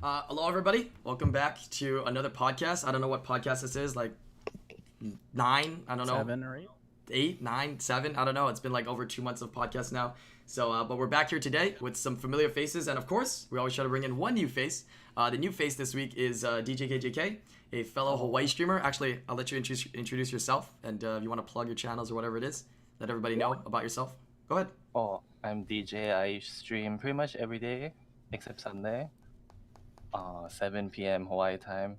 Hello, everybody. Welcome back to another podcast. I don't know what podcast this is, like 9, I don't know. 7 or 8? 8, 9, 7, I don't know. It's been like over 2 months of podcast now. So, but we're back here today with some familiar faces. And of course, we always try to bring in one new face. The new face this week is Djkjk, a fellow Hawaii streamer. Actually, I'll let you introduce yourself. And if you want to plug your channels or whatever it is, let everybody know about yourself. Go ahead. Oh, I'm DJ. I stream pretty much every day except Sunday. 7 p.m. Hawaii time.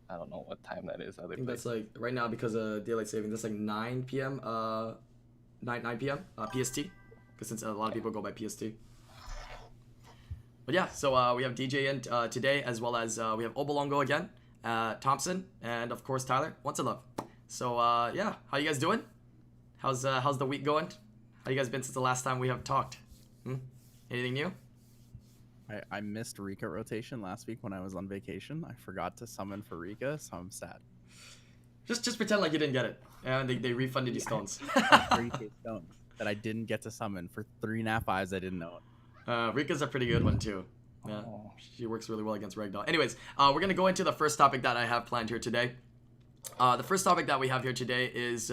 I don't know what time that is. I think that's like right now because of daylight saving. That's like 9 p.m. 9 p.m. PST. Because since a lot of people go by PST. But yeah, so we have DJ in today, as well as we have Obolongo again, Thompsin, and of course Tyler. Onceinluv. So yeah, how you guys doing? How's the week going? How you guys been since the last time we have talked? Anything new? I missed Rika rotation last week when I was on vacation. I forgot to summon for Rika, so I'm sad. Just pretend like you didn't get it, and they refunded you stones. 3K stones that I didn't get to summon for 3.5 eyes. I didn't know it. Rika's a pretty good one too. Yeah, she works really well against Ragdoll. Anyways, we're gonna go into the first topic that I have planned here today. The first topic that we have here today is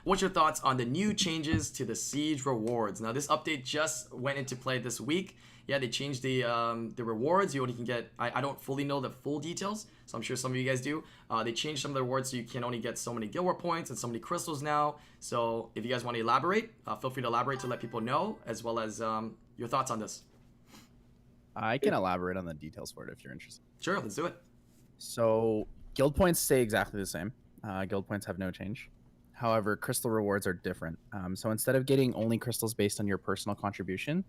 what's your thoughts on the new changes to the Siege rewards? Now, this update just went into play this week. Yeah, they changed the rewards. You only can get, I don't fully know the full details, so I'm sure some of you guys do. They changed some of the rewards so you can only get so many Guild War points and so many crystals now. So if you guys want to elaborate, feel free to elaborate to let people know, as well as your thoughts on this. I can elaborate on the details for it if you're interested. Sure, let's do it. So guild points stay exactly the same. Guild points have no change. However, crystal rewards are different. So instead of getting only crystals based on your personal contribution,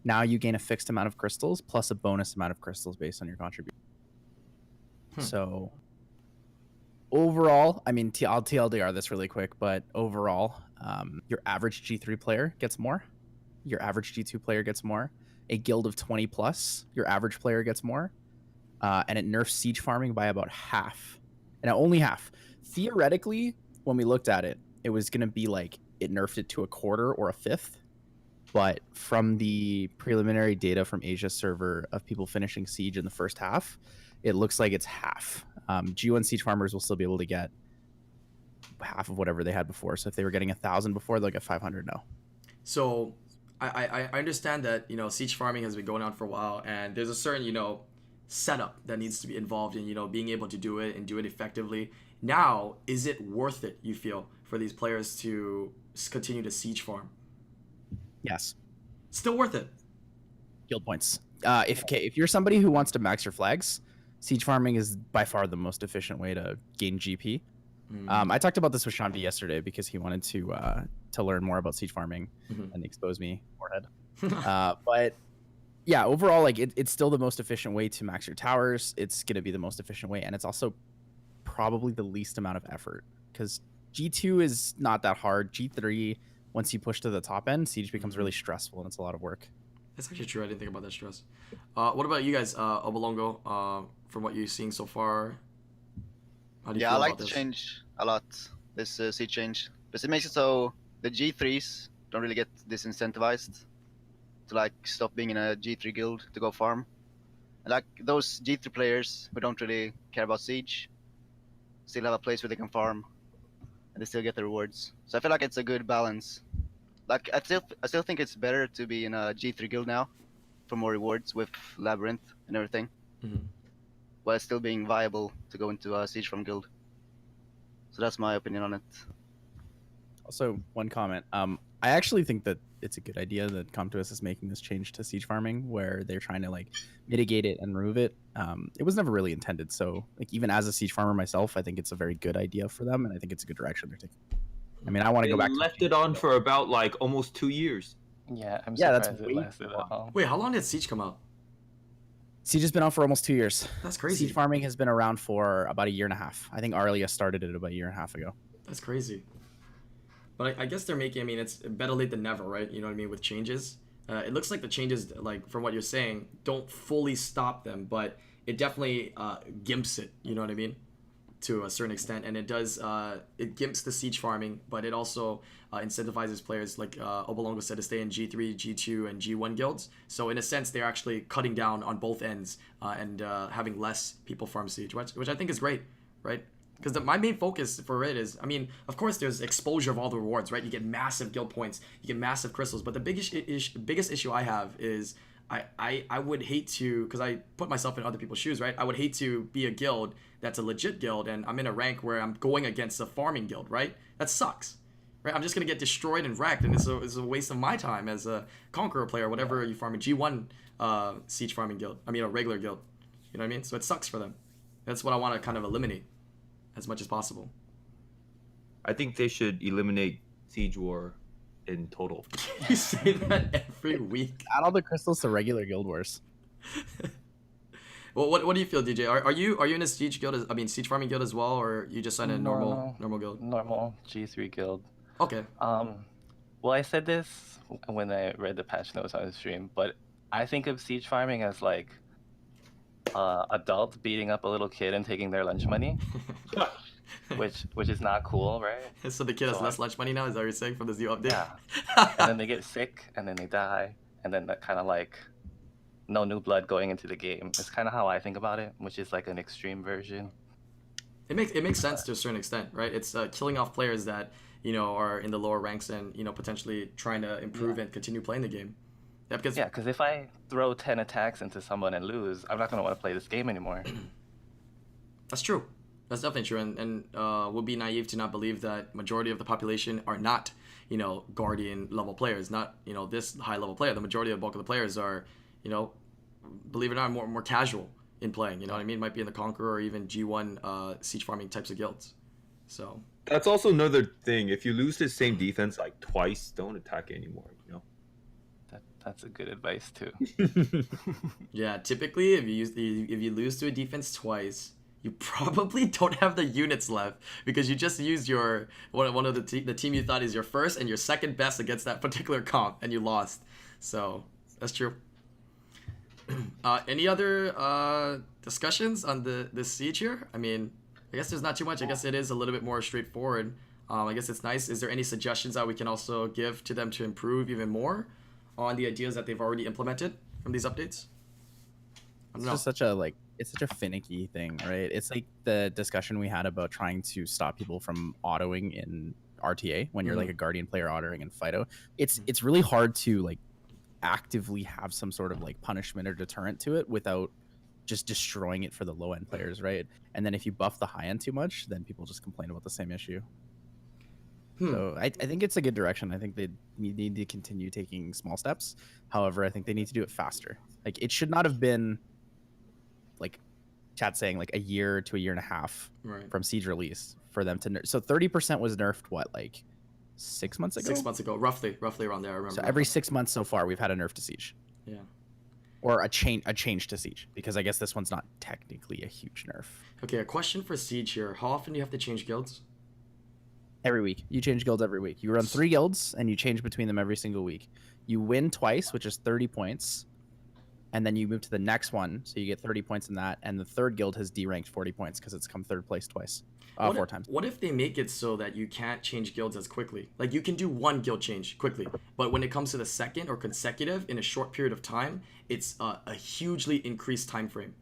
now you gain a fixed amount of crystals plus a bonus amount of crystals based on your contribution. So overall, I mean, I'll TLDR this really quick, but overall, your average G3 player gets more. Your average G2 player gets more. A guild of 20 plus, your average player gets more. And it nerfs siege farming by about half. And only half. Theoretically, when we looked at it, it was going to be like it nerfed it to a quarter or a fifth. But from the preliminary data from Asia server of people finishing siege in the first half, it looks like it's half. G1 siege farmers will still be able to get half of whatever they had before. So if they were getting 1,000 before, they'll get 500 now. So I understand that, siege farming has been going on for a while, and there's a certain, setup that needs to be involved in, being able to do it and do it effectively. Now, is it worth it, you feel, for these players to continue to siege farm? Yes. Still worth it. Guild points. If you're somebody who wants to max your flags, siege farming is by far the most efficient way to gain GP. I talked about this with Sean B yesterday because he wanted to learn more about siege farming and expose me forehead. But yeah, overall, like it's still the most efficient way to max your towers. It's going to be the most efficient way, and it's also probably the least amount of effort because G2 is not that hard. G3, once you push to the top end, siege becomes really stressful and it's a lot of work. That's actually true. I didn't think about that stress. What about you guys, Obolongo? From what you're seeing so far, how do you feel I like about the this? change a lot, this siege change, because it makes it so the G3s don't really get disincentivized to like stop being in a G3 guild to go farm. And like those G3 players who don't really care about siege still have a place where they can farm and they still get the rewards. So I feel like it's a good balance. Like I still think it's better to be in a G3 guild now for more rewards with Labyrinth and everything, while still being viable to go into a siege farm guild. So that's my opinion on it. Also, one comment. I actually think that it's a good idea that Comtois is making this change to siege farming, where they're trying to like mitigate it and remove it. It was never really intended. So, like even as a siege farmer myself, I think it's a very good idea for them, and I think it's a good direction they're taking. I mean, I want to go back. They left it on for about like almost 2 years. Yeah, I'm that's surprised it way lasted too that long. Wait, how long did Siege come out? Siege has been on for almost 2 years. That's crazy. Siege farming has been around for about 1.5 years. I think Arlia started it about 1.5 years ago. That's crazy. But I guess they're making, I mean, it's better late than never, right? You know what I mean, with changes. It looks like the changes, like, from what you're saying, don't fully stop them, but it definitely gimps it, you know what I mean? to a certain extent, and it does it gimps the siege farming, but it also incentivizes players like Obolongo said to stay in G3, G2, and G1 guilds. So in a sense, they're actually cutting down on both ends and having less people farm siege, which I think is great, right? Because my main focus for it is, I mean, of course, there's exposure of all the rewards, right? You get massive guild points, you get massive crystals, but the biggest issue I have is I would hate to, because I put myself in other people's shoes, right? I would hate to be a guild that's a legit guild and I'm in a rank where I'm going against a farming guild, right? That sucks, right? I'm just going to get destroyed and wrecked, and it's a waste of my time as a Conqueror player, whatever you farm, a G1 siege farming guild. I mean, a regular guild. You know what I mean? So it sucks for them. That's what I want to kind of eliminate as much as possible. I think they should eliminate Siege War in total. You say that every week. Add all the crystals to regular guild wars. Well, what do you feel, DJ? Are you in a siege guild? Siege farming guild as well, or you just signed a normal guild? Normal G3 guild. Okay. Well, I said this when I read the patch notes on the stream, but I think of siege farming as like adults beating up a little kid and taking their lunch money, which is not cool, right? So the kid has less lunch money now. Is that what you're saying from this new update? Yeah. And then they get sick, and then they die, and then that kind of like no new blood going into the game. It's kind of how I think about it, which is like an extreme version. It makes sense to a certain extent, right? It's killing off players that are in the lower ranks and potentially trying to improve and continue playing the game. Yeah, because if I throw 10 attacks into someone and lose, I'm not going to want to play this game anymore. That's true. That's definitely true. And we'll be naive to not believe that majority of the population are not, Guardian level players, not, this high level player. The majority of the bulk of the players are, believe it or not, more casual in playing. You know what I mean? Might be in the Conqueror or even G1 siege farming types of guilds. So that's also another thing. If you lose the same defense like twice, don't attack anymore, That's a good advice too. Yeah, typically if you lose to a defense twice, you probably don't have the units left because you just used your one of the team you thought is your first and your second best against that particular comp, and you lost. So that's true. Any other discussions on the siege here? I mean, I guess there's not too much. I guess it is a little bit more straightforward. I guess it's nice. Is there any suggestions that we can also give to them to improve even more on the ideas that they've already implemented from these updates? I don't know. It's such a finicky thing, right? It's like the discussion we had about trying to stop people from autoing in RTA when you're like a Guardian player autoing in Fido. It's really hard to like actively have some sort of like punishment or deterrent to it without just destroying it for the low end players, right? And then if you buff the high end too much, then people just complain about the same issue. So I think it's a good direction. I think they need to continue taking small steps. However, I think they need to do it faster. Like it should not have been like chat saying like a year to a year and a half from Siege release for them to so 30% was nerfed like 6 months ago? 6 months ago, roughly around there. I remember. So every 6 months so far we've had a nerf to Siege. Yeah. Or a change to Siege, because I guess this one's not technically a huge nerf. Okay, a question for Siege here. How often do you have to change guilds? Every week. You change guilds every week. You run 3 guilds and you change between them every single week. You win twice, which is 30 points. And then you move to the next one, so you get 30 points in that. And the third guild has D-ranked 40 points because it's come third place twice. 4 times. What if they make it so that you can't change guilds as quickly? Like you can do one guild change quickly, but when it comes to the second or consecutive in a short period of time, it's a hugely increased time frame.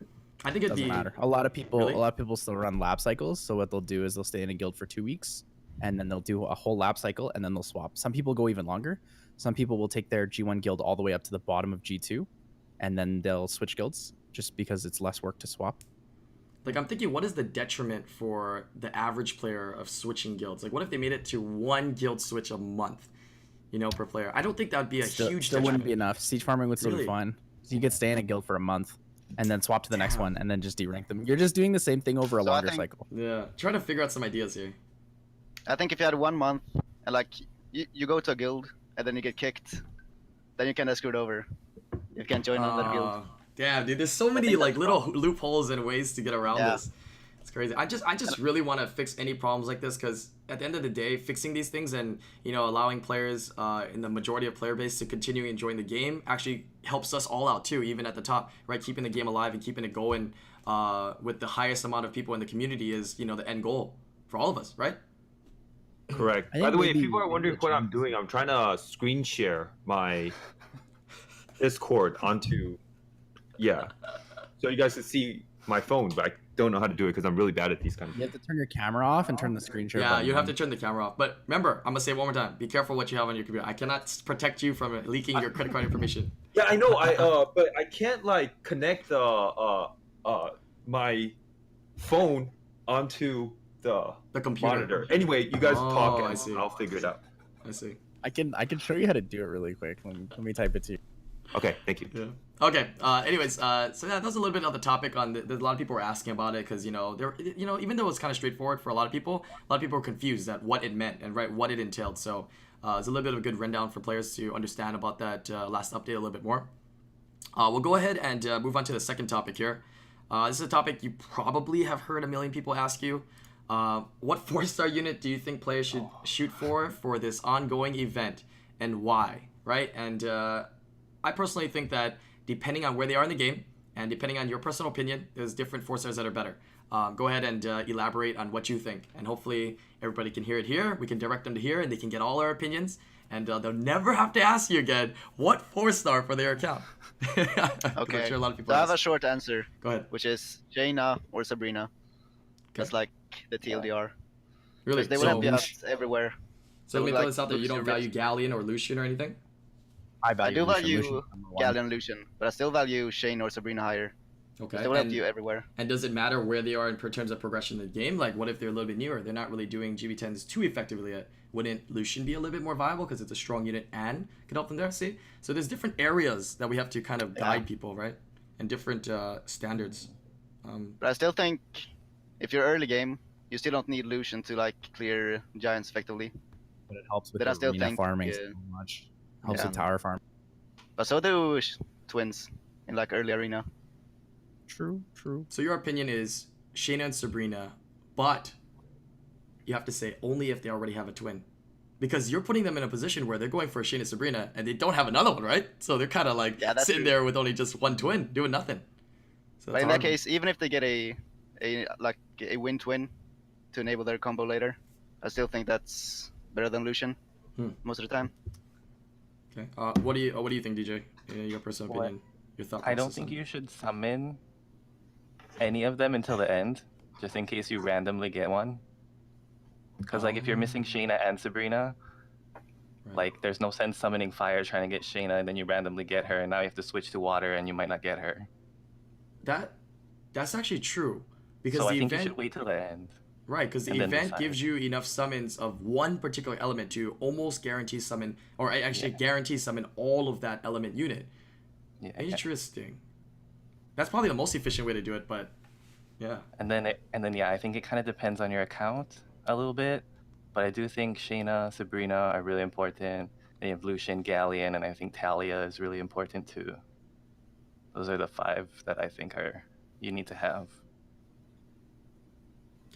I think it'd doesn't matter. A lot of people still run lab cycles. So what they'll do is they'll stay in a guild for 2 weeks, and then they'll do a whole lab cycle, and then they'll swap. Some people go even longer. Some people will take their G1 guild all the way up to the bottom of G2, and then they'll switch guilds just because it's less work to swap. Like I'm thinking, what is the detriment for the average player of switching guilds? Like what if they made it to 1 guild switch a month, per player? I don't think that would be a huge still detriment. Wouldn't be enough. Siege farming would still be fun. So you could stay in a guild for a month and then swap to the next one and then just derank them. You're just doing the same thing over a longer cycle. Yeah, trying to figure out some ideas here. I think if you had 1 month and like you go to a guild and then you get kicked, then you kind of screwed over. You can't join another guild. Damn, dude, there's so many like little loopholes and ways to get around this. It's crazy. I just really want to fix any problems like this, because at the end of the day, fixing these things and allowing players in the majority of player base to continue enjoying the game actually helps us all out too, even at the top, right? Keeping the game alive and keeping it going with the highest amount of people in the community is, you know, the end goal for all of us, right? Correct. I By think the way, if maybe- people are wondering maybe what I'm changes. doing, I'm trying to screen share my Discord onto, yeah, so you guys can see my phone, but I don't know how to do it because I'm really bad at these kind of You have things. to turn your camera off and turn the screen share Yeah, button you have on. to turn the camera off. But remember, I'm gonna say it one more time: be careful what you have on your computer. I cannot protect you from leaking your credit card information. Yeah, I know. But I can't like connect my phone onto the The computer. monitor. Anyway, you guys talk Oh, I and see. I'll figure it out. I see. I can show you how to do it really quick. Let me type it to you. Okay, thank you. Yeah. Okay. Anyways, so yeah, that's a little bit of the topic on. There's a lot of people were asking about it because even though it's kind of straightforward for a lot of people were confused at what it meant and what it entailed. So it's a little bit of a good rundown for players to understand about that last update a little bit more. We'll go ahead and move on to the second topic here. This is a topic you probably have heard a million people ask you. What 4-star unit do you think players should shoot for this ongoing event, and why? Right? And I personally think that depending on where they are in the game and depending on your personal opinion, there's different 4-stars that are better. Go ahead and elaborate on what you think, and hopefully everybody can hear it here. We can direct them to here, and they can get all our opinions, and they'll never have to ask you again what 4-star for their account. Okay. I'm sure a lot of people So I have a ask. short answer, Go ahead. which is Jaina or Sabrina. That's like the TLDR. Really? Because they will So, help you out everywhere. so let me They will, throw this out there. You lose don't your value risk. Galleon or Lucian or anything? I I do Lucian. value Lucian's number one. Galleon and Lucian, but I still value Shane or Sabrina higher. Okay. They will help And, you everywhere. and does it matter where they are in terms of progression in the game? Like, what if they're a little bit newer? They're not really doing GB10s too effectively yet. Wouldn't Lucian be a little bit more viable because it's a strong unit and could help them there? See? So there's different areas that we have to kind of guide people, right? And different standards. But I still think if you're early game, you still don't need Lucian to like clear giants effectively. But it helps with But I the still arena think, farming so much. Helps yeah. with tower farm. But so do twins in like early arena. True. So your opinion is Shayna and Sabrina, but you have to say only if they already have a twin. Because you're putting them in a position where they're going for a Shayna Sabrina and they don't have another one, right? So they're kind of like Yeah, that's sitting true. there with only just one twin, doing nothing. So But that's in that hard. case, even if they get a win twin to enable their combo later, I still think that's better than Lucian most of the time. Okay. What do you think, DJ? Your personal What? opinion, your thought. I don't process think on- you should summon any of them until the end, just in case you randomly get one. Because like if you're missing Shayna and Sabrina, Right. like there's no sense summoning fire trying to get Shayna and then you randomly get her, and now you have to switch to water and you might not get her. That's actually true, because So the I think you event, should wait till the end. right? Because the and then event decide. gives you enough summons of one particular element to almost guarantee summon, or actually guarantee summon all of that element unit. Yeah. Interesting. That's probably the most efficient way to do it, but yeah. And then yeah, I think it kind of depends on your account a little bit, but I do think Shayna, Sabrina are really important. And you have Lucian, Galleon, and I think Talia is really important too. Those are the 5 that I think you need to have.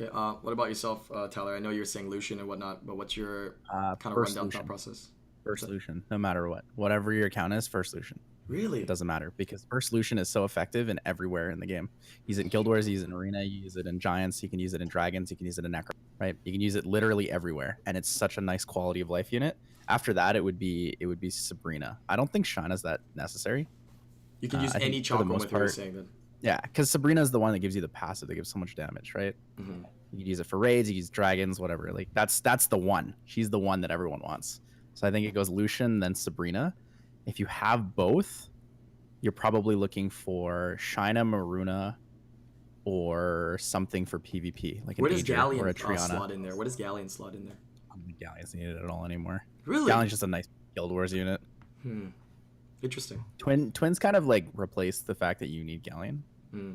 Okay. What about yourself, Tyler? I know you're saying Lucian and whatnot, but what's your kind of First rundown Lucian. thought process? First Lucian, no matter what. Whatever your account is, first Lucian. Really? It doesn't matter because first Lucian is so effective in everywhere in the game. Use it in Guild Wars, you use it in Arena, you use it in Giants, you can use it in Dragons, you can use it in Necro, right? You can use it literally everywhere, and it's such a nice quality of life unit. After that, it would be Sabrina. I don't think Shana's that necessary. You can use I think any for the Chalcom most with what you're part- saying then. Yeah, because Sabrina is the one that gives you the passive that gives so much damage, right? Mhm. You can use it for raids, you use dragons, whatever. Like that's the one. She's the one that everyone wants. So I think it goes Lucian, then Sabrina. If you have both, you're probably looking for Shina, Maruna, or something for PvP, like an Where does Aegir Galleon or a Triana. slot in there? What does Galleon slot in there? I don't think Galleon's needed at all anymore. Really? Galleon's just a nice Guild Wars unit. Interesting. Twins kind of like replace the fact that you need Galleon. Hmm.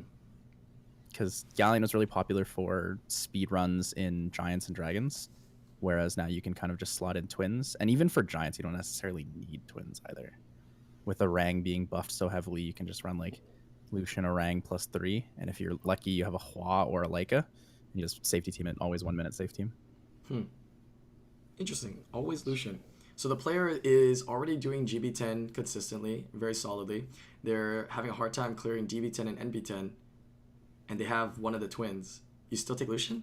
Because Galleon was really popular for speed runs in Giants and Dragons, whereas now you can kind of just slot in twins. And even for Giants, you don't necessarily need twins either. With Orang being buffed so heavily, you can just run like Lucian Orang +3, and if you're lucky, you have a Hua or a Leica, and you just safety team it. Always 1 minute safe team. Interesting. Always Lucian. So the player is already doing GB10 consistently, very solidly. They're having a hard time clearing DB10 and NB10, and they have one of the twins. You still take Lucian?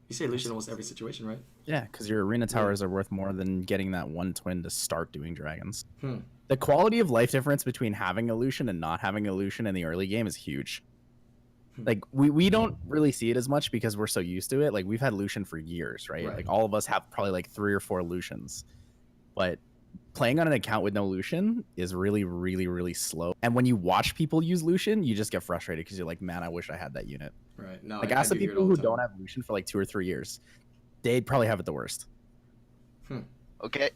You say Lucian almost every situation, right? Yeah, because your arena towers are worth more than getting that one twin to start doing dragons. Hmm. The quality of life difference between having a Lucian and not having a Lucian in the early game is huge. Like we don't really see it as much because we're so used to it. Like we've had Lucian for years, right? Like all of us have probably like 3 or 4 Lucians. But playing on an account with no Lucian is really, really, really slow. And when you watch people use Lucian, you just get frustrated because you're like, man, I wish I had that unit. Right. No, Like I ask the do hear it people all who the time. don't have Lucian for like 2 or 3 years. They'd probably have it the worst. Okay,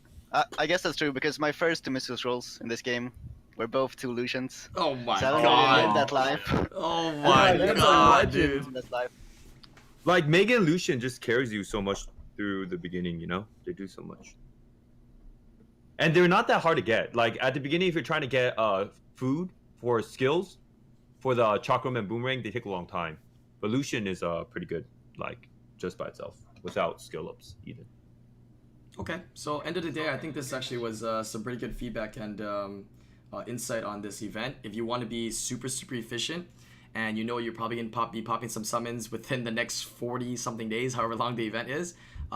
I guess that's true because my first 2 mystical scrolls in this game were both 2 Lucians. Oh my So I haven't really lived god. that life. Oh my that's a god, legend. dude. That's life. Like Mega and Lucian just carries you so much through the beginning, you know? They do so much. And they're not that hard to get. Like at the beginning, if you're trying to get food for skills, for the Chakram and Boomerang, they take a long time. But Lucian is pretty good, like just by itself, without skill ups even. Okay, so end of the day, I think this actually was some pretty good feedback and insight on this event. If you want to be super, super efficient, and you know you're probably going to be popping some summons within the next 40-something days, however long the event is,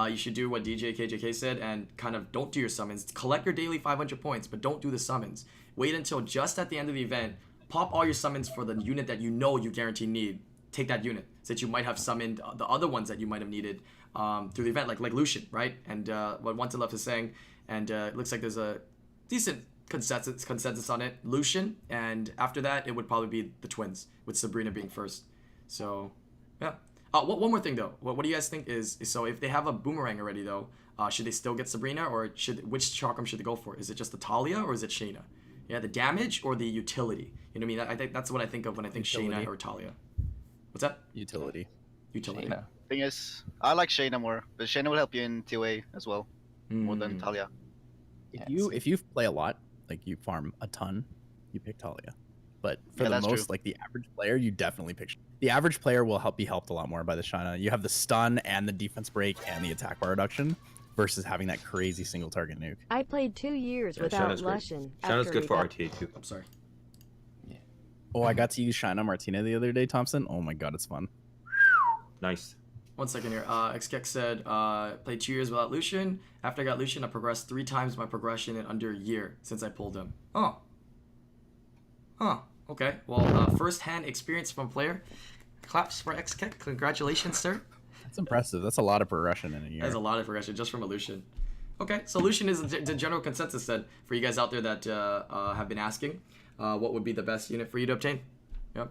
you should do what Djkjk said and kind of don't do your summons. Collect your daily 500 points, but don't do the summons. Wait until just at the end of the event, pop all your summons for the unit that you know you guarantee need. Take that unit, since you might have summoned the other ones that you might have needed through the event, like Lucian, right? And what Onceinluv is saying, and it looks like there's a decent consensus on it. Lucian, and after that, it would probably be the twins, with Sabrina being first. So, yeah. One more thing though. What do you guys think is so if they have a Boomerang already though, should they still get Sabrina, or which Chakram should they go for? Is it just the Talia or is it Shayna? Yeah, the damage or the utility? You know what I mean? I think that's what I think of when I think Utility. Shayna or Talia. What's that? Utility. Utility. Shayna. Thing is, I like Shayna more, but Shayna will help you in 2A as well, more than Talia. If you play a lot, like you farm a ton, you pick Talia. But for Yeah, the that's most, true. like the average player, you definitely pick. The average player will be helped a lot more by the Shayna. You have the stun and the defense break and the attack bar reduction versus having that crazy single target nuke. I played 2 years Yeah, without Shayna's great. Lucian. Shayna's after good we for got- RTA too. I'm sorry. Oh, I got to use Shayna Martina the other day, Thompson. Oh my god, it's fun. Nice. 1 second here. Djkjk said, played 2 years without Lucian. After I got Lucian, I progressed 3 times my progression in under a year since I pulled him. Oh. Huh. Okay. Well, first-hand experience from a player. Claps for Djkjk. Congratulations, sir. That's impressive. That's a lot of progression in a year. That's a lot of progression just from a Lucian. Okay, so Lucian is the general consensus then for you guys out there that have been asking what would be the best unit for you to obtain. Yep.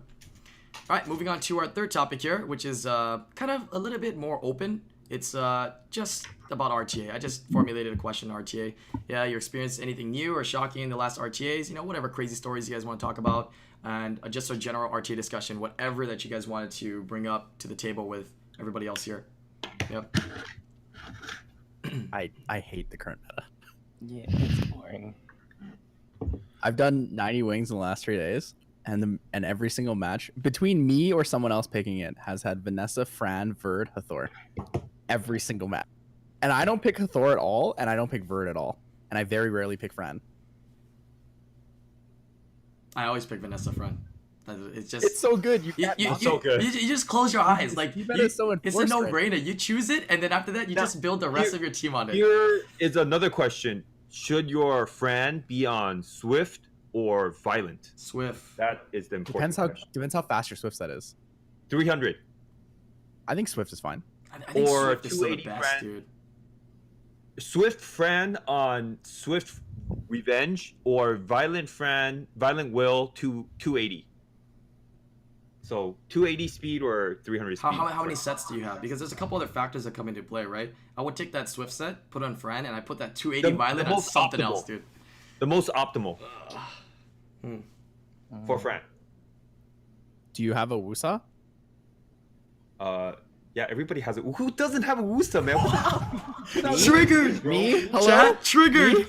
All right, moving on to our third topic here, which is kind of a little bit more open. It's just about RTA. I just formulated a question on RTA. Yeah, you experienced anything new or shocking in the last RTAs? You know, whatever crazy stories you guys want to talk about, and just a general RTA discussion, whatever that you guys wanted to bring up to the table with everybody else here. Yep. I hate the current meta. Yeah, it's boring. I've done 90 wings in the last 3 days, and every single match between me or someone else picking it has had Vanessa, Fran, Verd, Hathor. Every single match. And I don't pick Hathor at all, and I don't pick Verd at all. And I very rarely pick Fran. I always pick Vanessa Fran. It's just It's so good. You you, can't you, not- you, so good. you just close your eyes. Like You better so it's a enforce it. no-brainer. You choose it, and then after that, you Now, just build the rest of your team on it. Here is another question: should your Fran be on Swift or Violent? Swift. That is the important depends how fast your Swift set is. 300. I think Swift is fine. I think or Swift is still the 280 best, Fran. dude. Swift Fran on Swift Revenge or Violent Fran, Violent Will to 280. So 280 speed or 300 speed. How many sets do you have? Because there's a couple other factors that come into play, right? I would take that Swift set, put on Fran, and I put that 280 The Violet on most something optimal. else, dude. The most optimal for Fran. Do you have a Wusa? Yeah, everybody has it. Who doesn't have a Wusa, man? Triggered! Me? Hello? Chat, triggered! Me?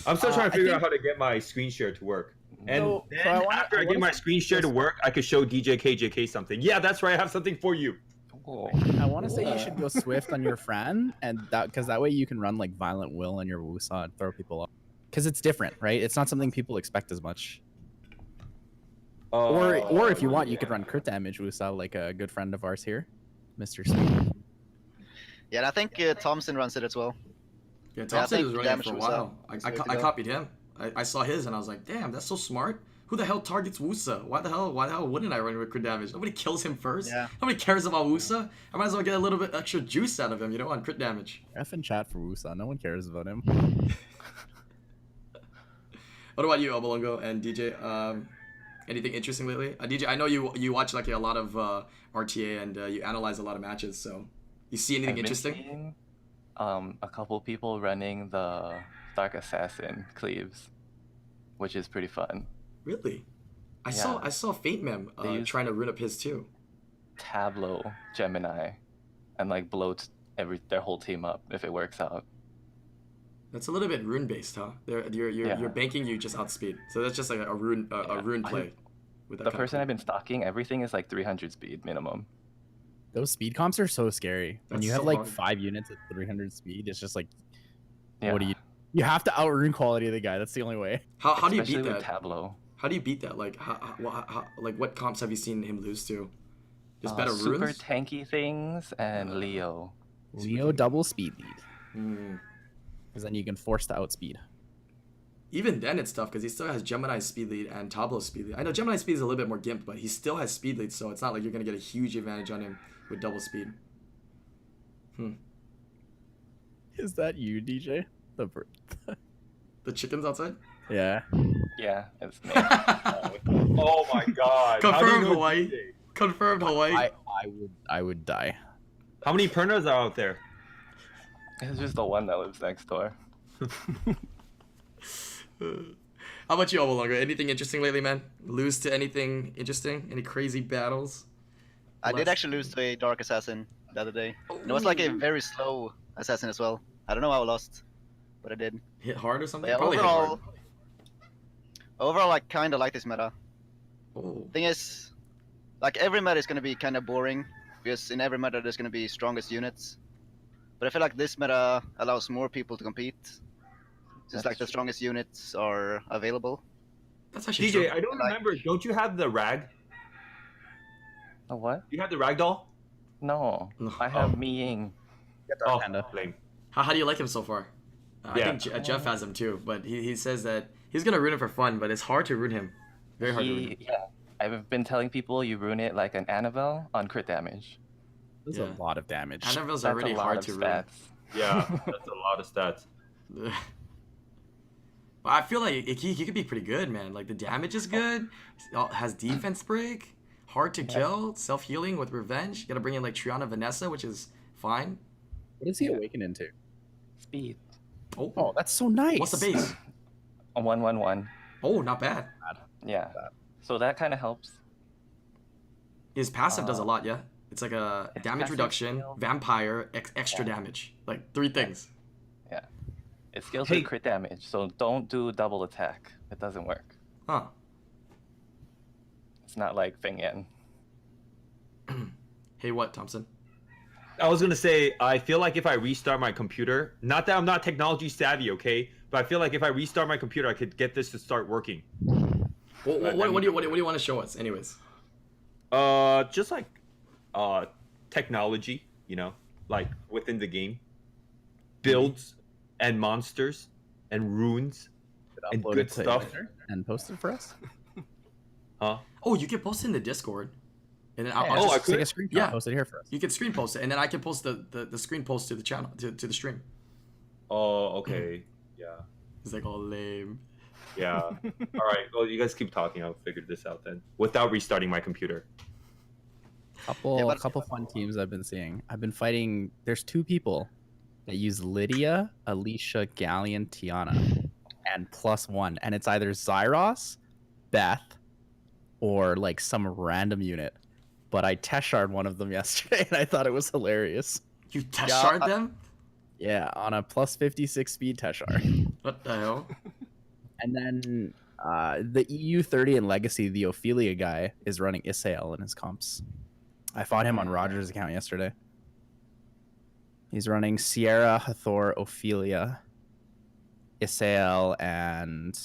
I'm still trying to I figure think- out how to get my screen share to work. And So- then so I wanna- after I I wanna get my see screen share to this- work, I could show Djkjk something. Yeah, that's right. I have something for you. Oh. I want to say you should go Swift on your Fran, and because that way you can run like Violent Will on your Wusa and throw people off. Because it's different, right? It's not something people expect as much. Or if you want, you could run crit damage Wusa like a good friend of ours here, Mr. Speed. Yeah, and I think Thompson runs it as well. Yeah, I Thompson think was running it damage for a was while. up. I copied him. I saw his and I was like, damn, that's so smart. Who the hell targets Wusa? Why the hell wouldn't I run with crit damage? Nobody kills him first. Yeah. Nobody cares about Wusa. I might as well get a little bit extra juice out of him, you know, on crit damage. F in chat for Wusa. No one cares about him. What about you, Obolongo and DJ? Anything interesting lately? DJ, I know you watch like a lot of RTA and you analyze a lot of matches, so you see anything I've been interesting? seeing, a couple people running the Dark Assassin cleaves, which is pretty fun. Really? I Yeah. saw Fate Mem They use- trying to run up his too. Tableau Gemini, and like bloat their whole team up if it works out. That's a little bit rune based, huh? You're banking you just outspeed. So that's just like a rune Yeah. rune play. With that The kind of person play. I've been stalking, everything is like 300 speed minimum. Those speed comps are so scary. When That's you have so like hard. 5 units at 300 speed, it's just like, Yeah. what do you? You have to out rune quality of the guy. That's the only way. How do you Especially beat with that? Tableau. How do you beat that? Like like what comps have you seen him lose to? Just better Super runes? tanky things and Leo. Leo double speed lead, Hmm. because then you can force the outspeed. Even then, it's tough because he still has Gemini's speed lead and Tableau's speed lead. I know Gemini's speed is a little bit more gimped, but he still has speed lead, so it's not like you're gonna get a huge advantage on him with double speed. Is that you, DJ? The bird. The chickens outside? Yeah. Yeah, it's me. Oh my god. How do you Confirmed know Hawaii. DJ? Confirmed Hawaii. I would die. How many Pernas are out there? It's just the one that lives next door. How about you, Obolongo? Anything interesting lately, man? Lose to anything interesting? Any crazy battles? I did Last- actually lose to a Dark Assassin the other day. And it was like a very slow assassin as well. I don't know how I lost, but I did. Hit hard or something? But yeah, Probably hit hard. overall, I kind of like this meta. Oh. Thing is, like every meta is gonna be kind of boring because in every meta there's gonna be strongest units. But I feel like this meta allows more people to compete. Since That's like the true. strongest units are available. That's actually DJ, true. I don't Like- remember. Don't you have the rag? Oh, what? You have the rag doll? No. No. I have Miying. Oh, Panda. lame. How do you like him so far? I Yeah. think Jeff has him too, but he says that he's gonna ruin it for fun, but it's hard to ruin him. Very hard to ruin him. Yeah. I've been telling people you ruin it like an Annabelle on crit damage. That's Yeah. a lot of damage. Annabelle's That's already a lot hard of to stats. Yeah, that's a lot of stats. ruin. But I feel like he could be pretty good, man. Like the damage is good, has defense break, hard to kill, self healing with revenge. You gotta bring in like Triana Vanessa, which is fine. What does he awaken into? Speed. Oh, that's so nice. What's the base? A 1/1/1. Oh, not bad. Yeah. So that kind of helps. His passive does a lot, yeah. It's like a His damage passive reduction, skill- vampire, extra Yeah. damage, like 3 things. It scales Hey. with crit damage, so don't do double attack. It doesn't work. Huh. It's not like Feng Yan. Hey, what, Thompson? I was gonna say, I feel like if I restart my computer, not that I'm not technology savvy, okay, but I feel like if I restart my computer, I could get this to start working. What do you want to show us, anyways? Just like, technology, you know, like within the game, builds and monsters and runes and Upload good it to stuff, Twitter and post it for us. huh? Oh, you can post it in the Discord, and then I'll Oh, just, I Just take a could? screenshot. Yeah. Post it here for us. you can screen post it, and then I can post the screen post to the channel to the stream. Oh, okay, yeah, It's like all lame. yeah. All right, well, you guys keep talking. I'll figure this out then, without restarting my computer. Couple fun teams I've been seeing. I've been fighting. There's 2 people that use Lydia, Alicia, Galleon, Tiana, and +1, and it's either Zyros, Beth, or like some random unit. But I test-shard one of them yesterday, and I thought it was hilarious. You test Yeah, shard I- them? Yeah, on a +56 speed test-shard. What the hell? And then the EU30 and Legacy, the Ophelia guy, is running Isael in his comps. I fought him on Roger's account yesterday. He's running Sierra, Hathor, Ophelia, Isael, and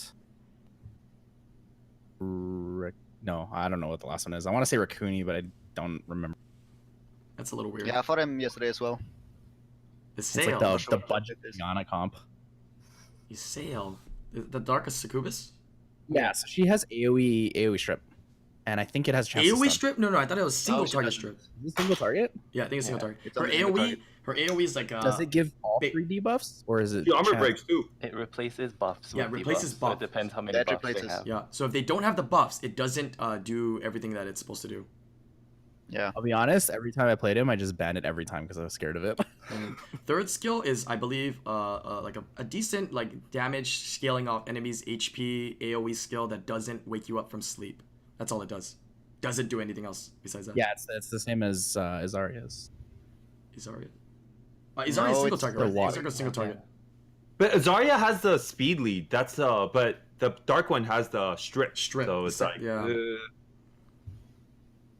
no, I don't know what the last one is. I want to say Rakuni, but I don't remember. That's a little weird. Yeah, I fought him yesterday as well. The It's sail. like the budget Yana comp. You sail. The darkest succubus? Yeah, so she has AoE strip, and I think it has chance to AoE stun. strip? No, I thought it was single she target doesn't. strip. Is it single target? Yeah, I think it's single target. it's Her only single AoE, is like Does it give all big- 3 debuffs, or is it The armor chance? breaks too. It replaces buffs. Yeah, with it replaces debuffs, so buff. it depends how many That buffs they replaces- have. Yeah. So if they don't have the buffs, it doesn't do everything that it's supposed to do. Yeah. I'll be honest. Every time I played him, I just banned it every time because I was scared of it. Third skill is, I believe, like a decent like damage scaling off enemies' HP AoE skill that doesn't wake you up from sleep. That's all it does. Doesn't do anything else besides that. Yeah, it's the same as Azaria's. Izaria's No, single it's target, the right? water. Izaria's single target. But Zarya has the speed lead. That's but the dark one has the strip. Strip, So it's like yeah.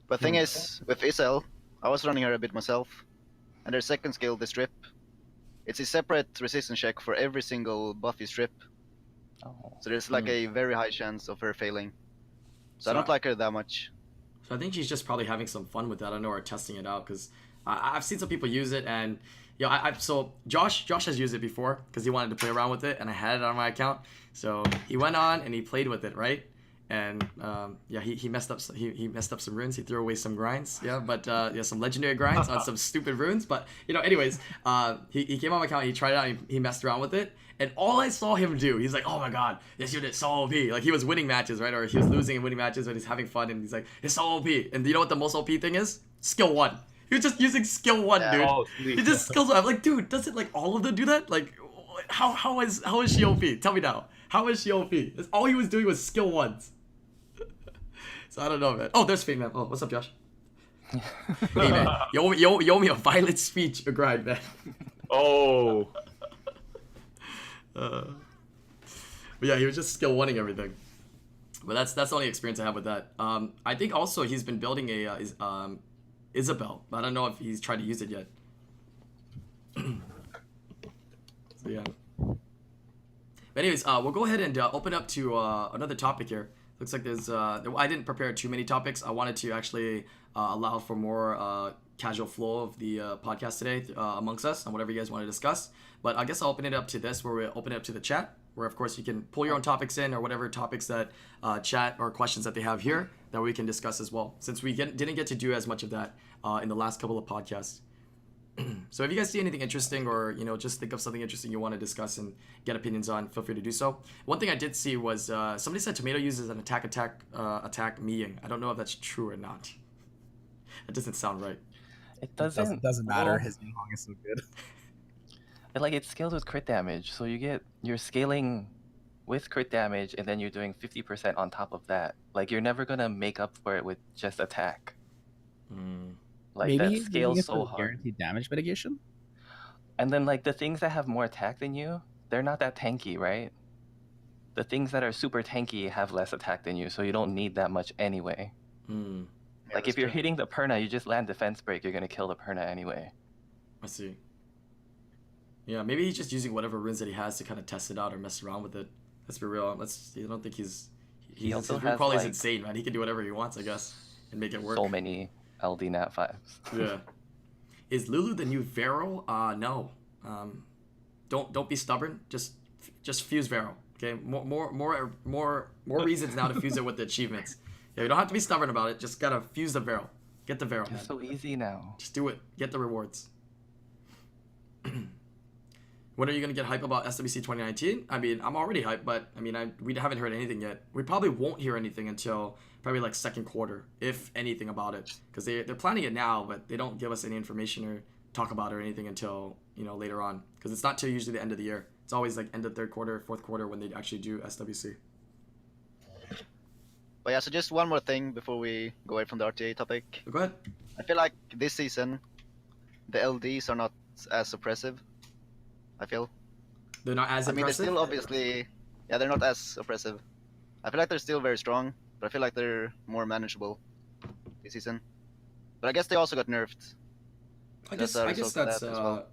But thing is, with Isel, I was running her a bit myself, and her second skill, the strip, it's a separate resistance check for every single buff you strip. Oh. So there's like a very high chance of her failing. So I don't like her that much. So I think she's just probably having some fun with that. I don't know, or testing it out, because I've seen some people use it, and so Josh has used it before because he wanted to play around with it, and I had it on my account. So he went on and he played with it, right? And he messed up. He messed up some runes. He threw away some grinds. Yeah, but some legendary grinds on some stupid runes. But anyways, he came on my account. He tried it out. He messed around with it. And all I saw him do, he's like, oh my god, this unit's so OP. Like, he was winning matches, right? Or he was losing and winning matches, but he's having fun. And he's like, it's so OP. And you know what the most OP thing is? Skill 1. He was just using skill 1, dude. Oh, sweet. He just skills 1. I'm like, dude, doesn't like all of them do that? Like, how is she OP? Tell me now. How is she OP? All he was doing was skill 1s. So I don't know, man. Oh, there's Fate, man. Oh, what's up, Josh? Hey, man. You owe me a violent speech, a grind, man. Oh. But yeah, he was just skill 1ing everything. But that's the only experience I have with that. I think also he's been building a Isabel. I don't know if he's tried to use it yet. So yeah. But anyways, we'll go ahead and open up to another topic here. Looks like there's I didn't prepare too many topics. I wanted to actually allow for more casual flow of the podcast today amongst us and whatever you guys want to discuss. But I guess I'll open it up to this, where we open it up to the chat, where of course you can pull your own topics in, or whatever topics that chat or questions that they have here that we can discuss as well, since we didn't get to do as much of that in the last couple of podcasts. So if you guys see anything interesting, or just think of something interesting you want to discuss and get opinions on, feel free to do so. One thing I did see was somebody said Tomato uses an attack meeing. I don't know if that's true or not. That doesn't sound right. It doesn't matter. well, His Nihong is so good. it scales with crit damage, so you're scaling with crit damage, and then you're doing 50% on top of that. Like, you're never gonna make up for it with just attack. Like, Maybe that he's scales using it so for hard. guaranteed damage mitigation. And then, like, the things that have more attack than you, they're not that tanky, right? The things that are super tanky have less attack than you, so you don't need that much anyway. Like, if you're hitting the Perna, you just land defense break, you're gonna kill the Perna anyway. I see. Yeah, maybe he's just using whatever runes that he has to kind of test it out or mess around with it. Let's be real. I don't think his also rune has, quality is like, insane, man. He can do whatever he wants, I guess, and make it work. So many LD Nat 5s. Yeah. Is Lulu the new Vero? No. Don't be stubborn. Just fuse Vero. Okay. More reasons now to fuse it with the achievements. Yeah, you don't have to be stubborn about it. Just gotta fuse the Vero. Get the Vero. It's so easy now. Just do it. Get the rewards. When are you gonna get hype about SWC 2019? I mean, I'm already hyped, but I mean, we haven't heard anything yet. We probably won't hear anything until probably like second quarter, if anything, about it, because they're planning it now, but they don't give us any information or talk about it or anything until later on, because it's not till usually the end of the year. It's always like end of third quarter, fourth quarter when they actually do SWC. But yeah, so just one more thing before we go away from the RTA topic. Go ahead. I feel like this season, the LDs are not as oppressive. I feel. They're not as I mean, they're impressive. still obviously, yeah, they're not as oppressive. I feel like they're still very strong, but I feel like they're more manageable this season. But I guess they also got nerfed. I That's guess a I guess result of that's that as well.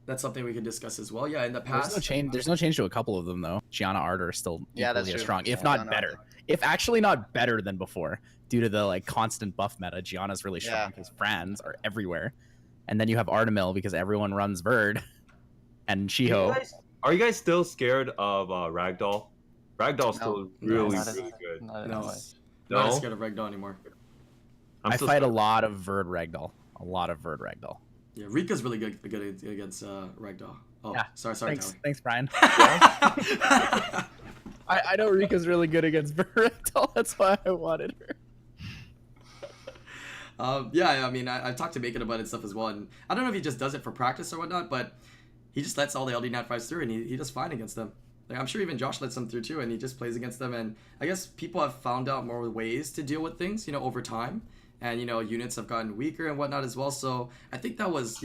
that's something we could discuss as well. Yeah, in the past. There's no change to a couple of them though. Gianna Ardor is still Yeah, that's equally as true. strong, if Yeah, not Gianna better. Ardor. If actually not better than before, due to the like constant buff meta. Gianna's really strong Yeah. because Frans are everywhere, and then you have Artemil because everyone runs Verd, and Shiho. Are you guys still scared of Ragdoll? Ragdoll's still really, not as- really good. Not as No. much. Not as No? scared of Ragdoll anymore. I'm I still fight a scared. lot of Verd Ragdoll. A lot of Verd Ragdoll. Yeah, Rika's really good against Ragdoll. Oh, Yeah, sorry, Thanks, Brian. Tally. I know Rika's really good against Verd Ragdoll. That's why I wanted her. Yeah, I mean, I've talked to Bacon about it and stuff as well, and I don't know if he just does it for practice or whatnot, but he just lets all the LD Nat 5s through, and he does fine against them. Like, I'm sure even Josh lets them through too, and he just plays against them, and I guess people have found out more ways to deal with things, over time, and, units have gotten weaker and whatnot as well, so I think that was,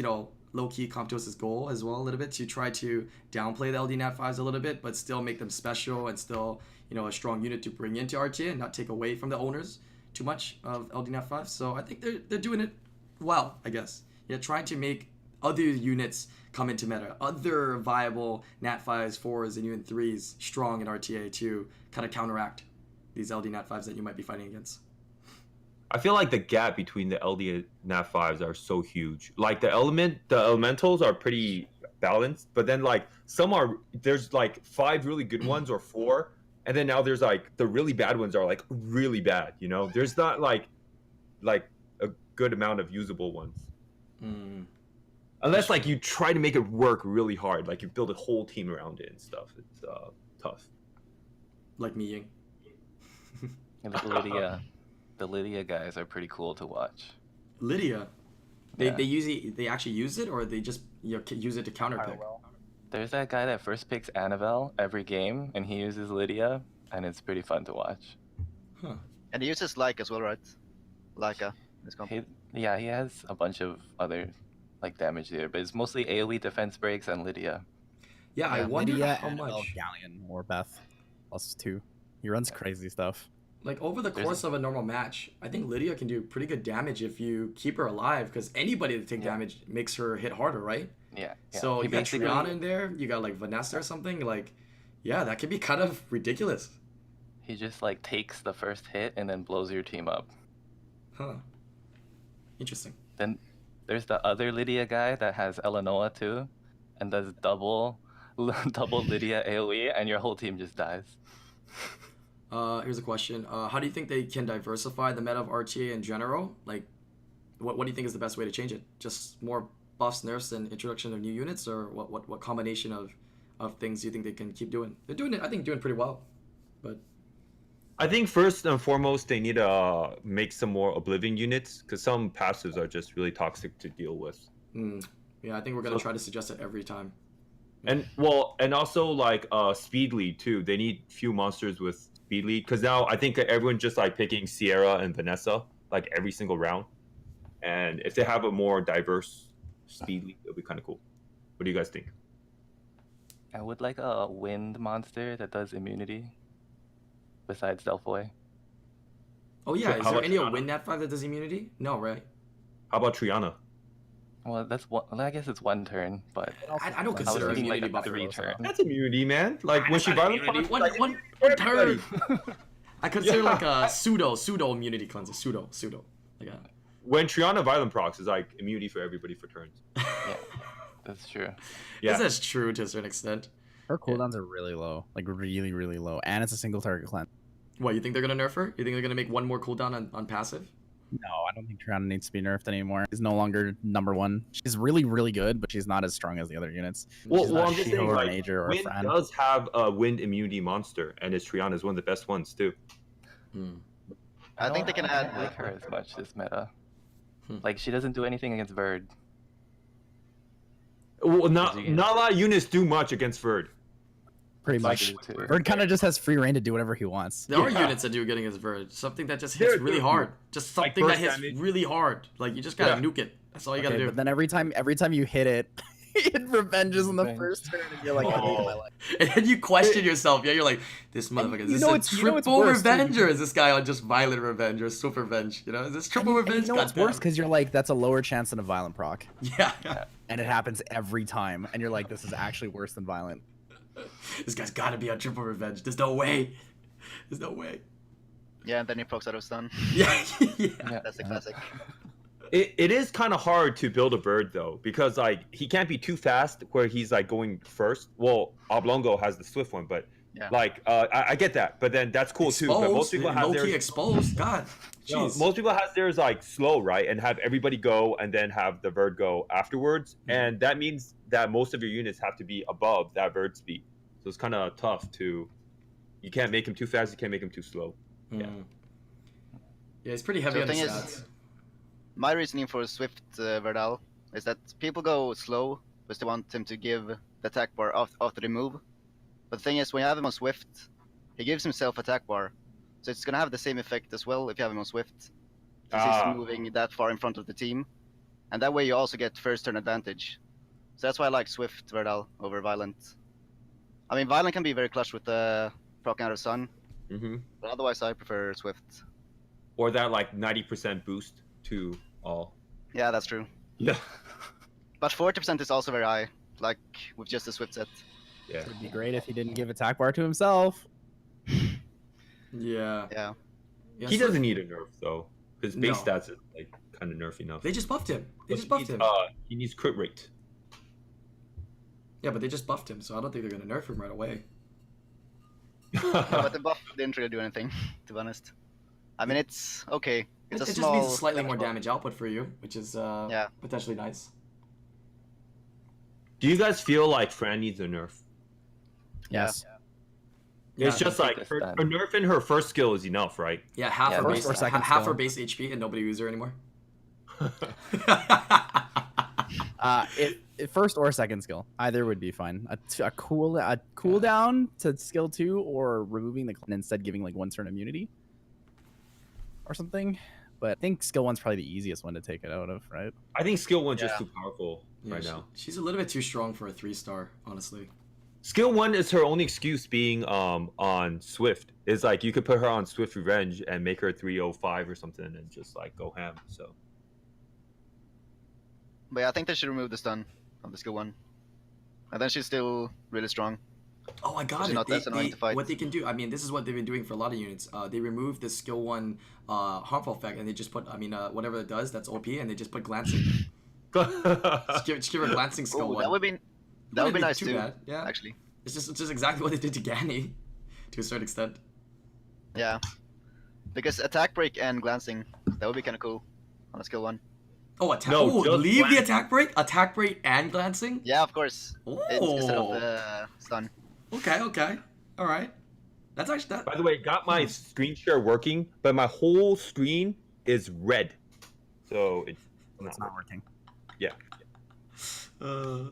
low-key Comptos' goal as well a little bit, to try to downplay the LD Nat 5s a little bit, but still make them special and still, a strong unit to bring into RTA and not take away from the owners too much of LD Nat 5. So I think they're doing it well, I guess. Yeah, trying to make other units come into meta, other viable Nat 5s, 4s, and even 3s strong in RTA to kind of counteract these LD Nat 5s that you might be fighting against. I feel like the gap between the LD Nat 5s are so huge. Like the elementals are pretty balanced, but then like there's like 5 really good ones or 4, and then now there's like the really bad ones are like really bad, There's not like a good amount of usable ones. Unless like you try to make it work really hard, like you build a whole team around it and stuff. It's tough. Like me, Ying. And the Lydia guys are pretty cool to watch. Lydia. Yeah. They actually use it, or they just use it to counterpick? There's that guy that first picks Annabelle every game, and he uses Lydia, and it's pretty fun to watch. Huh. And he uses like as well, right? Leica. He has a bunch of other like damage there, but it's mostly AoE defense breaks and Lydia. Yeah, I wonder Lydia, how Annabelle, much. Galleon, or Beth, +2. He runs crazy stuff. Like, over the course of a normal match, I think Lydia can do pretty good damage if you keep her alive, because anybody that take damage makes her hit harder, right? Yeah. So He you got basically- Triana in there, you got like Vanessa or something, like, yeah, that could be kind of ridiculous. He just like takes the first hit and then blows your team up. Huh. Interesting. Then there's the other Lydia guy that has Eleanor too, and does double Lydia AoE, and your whole team just dies. Here's a question. How do you think they can diversify the meta of RTA in general? Like, what do you think is the best way to change it? Just more buffs, nerfs, and introduction of new units, or what combination of things do you think they can keep doing? They're doing it, I think, doing pretty well. But I think first and foremost they need to make some more Oblivion units, because some passives are just really toxic to deal with. yeah, I think we're gonna try to suggest it every time. And also like speed lead too. They need few monsters with speed lead, because now I think everyone's just like picking Sierra and Vanessa like every single round. And if they have a more diverse speed lead, it'll be kind of cool. What do you guys think? I would like a wind monster that does immunity, besides Delphoy. Oh yeah, So is how there about any Triana? win Nat 5 that does immunity? No, right? How about Triana? Well, that's one. I guess it's one turn, but I don't I was consider thinking immunity like buff. a 3 turn. That's immunity, man. Like when she violent Immunity. procs, One like, turn. I consider like a pseudo immunity cleanser. Pseudo. Like a, when Triana violent procs is like immunity for everybody for turns. Yeah, that's true. Yeah. That's true to a certain extent. Her cooldowns are really low, like really, really low, and it's a single target cleanse. What, you think they're gonna nerf her? You think they're gonna make one more cooldown on passive? No, I don't think Triana needs to be nerfed anymore. She's no longer number 1. She's really, really good, but she's not as strong as the other units. Well, She's not I'm just Shiho saying, or like, Major or Wind Fran. does have a wind immunity monster, and his Triana is one of the best ones too. I think they can I don't add. like her as much this meta. Hmm. Like she doesn't do anything against Verd. Well, not Because you- a lot of units do much against Verd. Pretty Like much. you do too. Bird kind of just has free reign to do whatever he wants. There are Yeah. units that do good against Verge. Something that just hits There- really there- hard. Just like something that burst hits damage. really hard. Like, you just gotta Yeah. nuke it. That's all you gotta Okay, do. but then every time you hit it, It revenges in the Revenge. first turn, and you're like, I hate my life. And then you question yourself. Yeah, you're like, this motherfucker. Is you this know a it's- you know it's triple worse, too, revenge, or because- is this guy on just violent revenge or super revenge? You know, is this triple And revenge? you know what's Goddamn. worse? Because you're like, that's a lower chance than a violent proc. Yeah. And it happens every time. And you're like, this is actually worse than violent. This guy's got to be on triple revenge. There's no way. There's no way. Yeah, and then he procs out of stun. Yeah. Yeah. That's the classic. It is kind of hard to build a bird though, because like he can't be too fast where he's like going first. Well, Obolongo has the swift one, but Yeah. like I get that, but then that's cool too. But most people have low-key theirs. exposed. God. No, Jeez. most people have theirs like slow, right, and have everybody go and then have the bird go afterwards, and that means that most of your units have to be above that bird speed. So it's kind of tough to. You can't make him too fast. You can't make him too slow. Yeah. Yeah, it's pretty heavy So on the the thing stats. is, my reasoning for Swift Verdal is that people go slow because they want him to give the attack bar after the move. But the thing is, when you have him on Swift, he gives himself attack bar. So it's going to have the same effect as well if you have him on Swift. Since he's moving that far in front of the team. And that way you also get first turn advantage. So that's why I like Swift Verdal over Violent. I mean, Violent can be very clutch with the proc out of Sun, Mm-hmm. but otherwise I prefer Swift. Or that like 90% boost to all. Yeah, that's true. Yeah. But 40% is also very high, like with just the Swift set. Yeah. It'd be great if he didn't give attack bar to himself. Yeah. Yeah. Yeah, He so- doesn't need a nerf though, because base No. stats is like kind of nerfy enough. They just buffed him. They But just buffed him. He needs crit rate. Yeah, but they just buffed him, so I don't think they're gonna nerf him right away. Yeah, but the buff didn't really do anything, to be honest. I mean, it's okay. It's It a just small. means slightly more buff. damage output for you, which is Yeah. potentially nice. Do you guys feel like Fran needs a nerf? Yes. Yeah, It's just I like think her, that's a nerf in her first skill is enough, right? yeah, half Yeah, her first base, or second half her skill. base HP, and nobody uses her anymore. If first or second skill, either would be fine. A cooldown to skill 2, or removing the and instead giving like 1 turn immunity or something. But I think skill 1's probably the easiest one to take it out of, right? I think skill 1's just Yeah. too powerful Yeah, right now. she's a little bit too strong for a 3-star, honestly. Skill 1 is her only excuse being on Swift. It's like you could put her on Swift Revenge and make her 305 or something and just like go ham. So But yeah, I think they should remove the stun of the skill 1. And then she's still really strong. Oh, I got Which is it. not that annoying to fight. What they can do, I mean, this is what they've been doing for a lot of units. They remove the skill 1 harmful effect, and they just put, whatever it does, that's OP, and they just put glancing. Just give her glancing skill Oh, 1. that would be Wouldn't nice too too. bad, yeah. Actually, It's just exactly what they did to Gani, to a certain extent. yeah. Because attack break and glancing, that would be kind of cool on a skill 1. Oh, attack! No, oh, just leave the glance. attack break and glancing. Yeah, of course. Instead of Oh, the stun. okay, all right. That's actually that. by the way, got my screen share working, but my whole screen is red. So it's It's not working. Uh,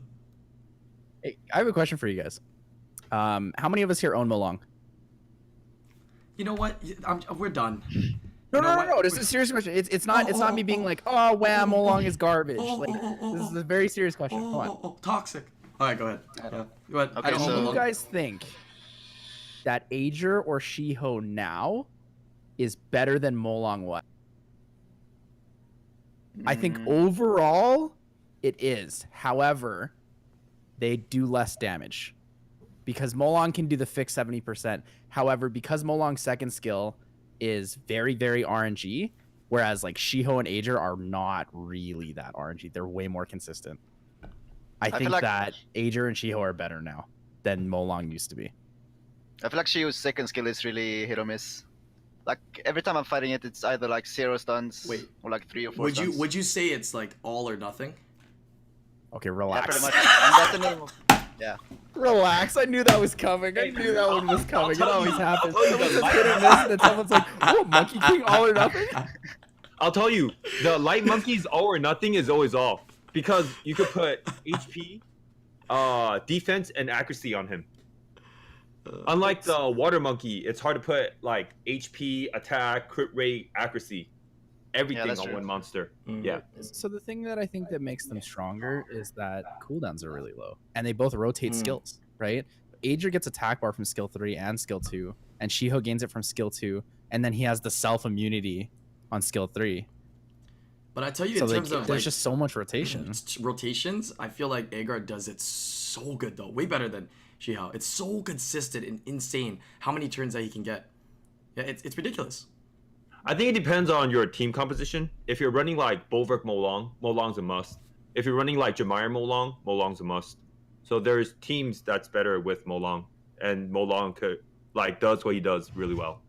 Hey, I have a question for you guys. How many of us here own Molong? you know what? We're done. No, You know no, what? no, no. This is a serious question. It's not me being like, oh, wow, Molong is garbage. Like, this is a very serious question. Come on. Toxic. All right, go ahead. Yeah. Go ahead. Okay, I don't so- Do know. you guys think that Ager or Shiho now is better than Molong was? I think Mm, overall it is. However, they do less damage because Molong can do the fixed 70%. However, because Molong's second skill is very, very RNG, whereas like Shiho and Ager are not really that RNG. They're way more consistent. I feel think like- that Ager and Shiho are better now than Molong used to be. I feel like Shio's second skill is really hit or miss. Like every time I'm fighting it, it's either like 0 stuns Wait. or like 3 or 4 Would stuns. you say it's like all or nothing? Okay, Yeah, relax. pretty much. And that's the name of... Relax. I knew that was coming. I knew that one was coming. It tell always you- happens. I'll tell you Someone's the just hit or miss, and then someone's like, "Oh, Monkey King, all or nothing." I'll tell you, the light monkey's all or nothing is always off because you could put HP, defense, and accuracy on him. Unlike the water monkey, it's hard to put like HP, attack, crit rate, accuracy. everything that's on true. one monster. Mm. Yeah. So the thing that I think that makes them stronger is that cooldowns are really low, and they both rotate skills, right? Ager gets attack bar from skill 3 and skill 2, and Shiho gains it from skill 2, and then he has the self immunity on skill 3. But I tell you, So in like, terms of there's like just so much rotation. rotations, I feel like Agar does it so good though, way better than Shiho. It's so consistent and insane how many turns that he can get. Yeah, it's ridiculous. I think it depends on your team composition. If you're running like Bulwark Molong, Molong's a must. If you're running like Jamire Molong, Molong's a must. So there's teams that's better with Molong, and Molong could does what he does really well.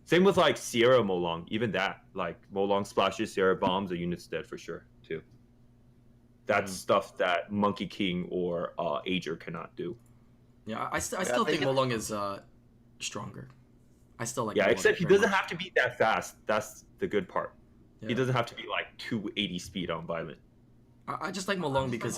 Same with like Sierra Molong, even that. Like Molong splashes, Sierra bombs, a unit's dead for sure too. That's stuff that Monkey King or Ager cannot do. Yeah, I still think Molong is stronger. I still like. Yeah, Molong except he very doesn't much. have to be that fast. That's the good part. Yeah. He doesn't have to be like 280 speed on Violent. I just like Molong because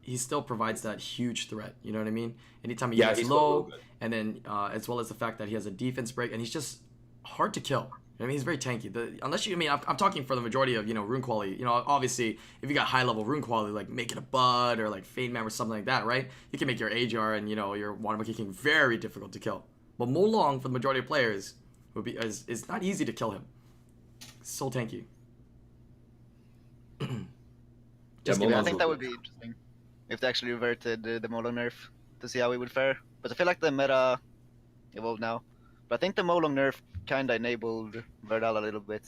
he still provides that huge threat. You know what I mean? Anytime he Yeah, gets he's low, still good. and then as well as the fact that he has a defense break, and he's just hard to kill. I mean, he's very tanky. I'm talking for the majority of rune quality. You know, obviously, if you got high level rune quality, like making a Bud or like Fade Man or something like that, right? You can make your Ajar and your Monkey King very difficult to kill. But Molong for the majority of players is not easy to kill him. So tanky. I think that would be interesting if they actually reverted the Molong nerf to see how we would fare. But I feel like the meta evolved now. But I think the Molong nerf kinda enabled Verdal a little bit.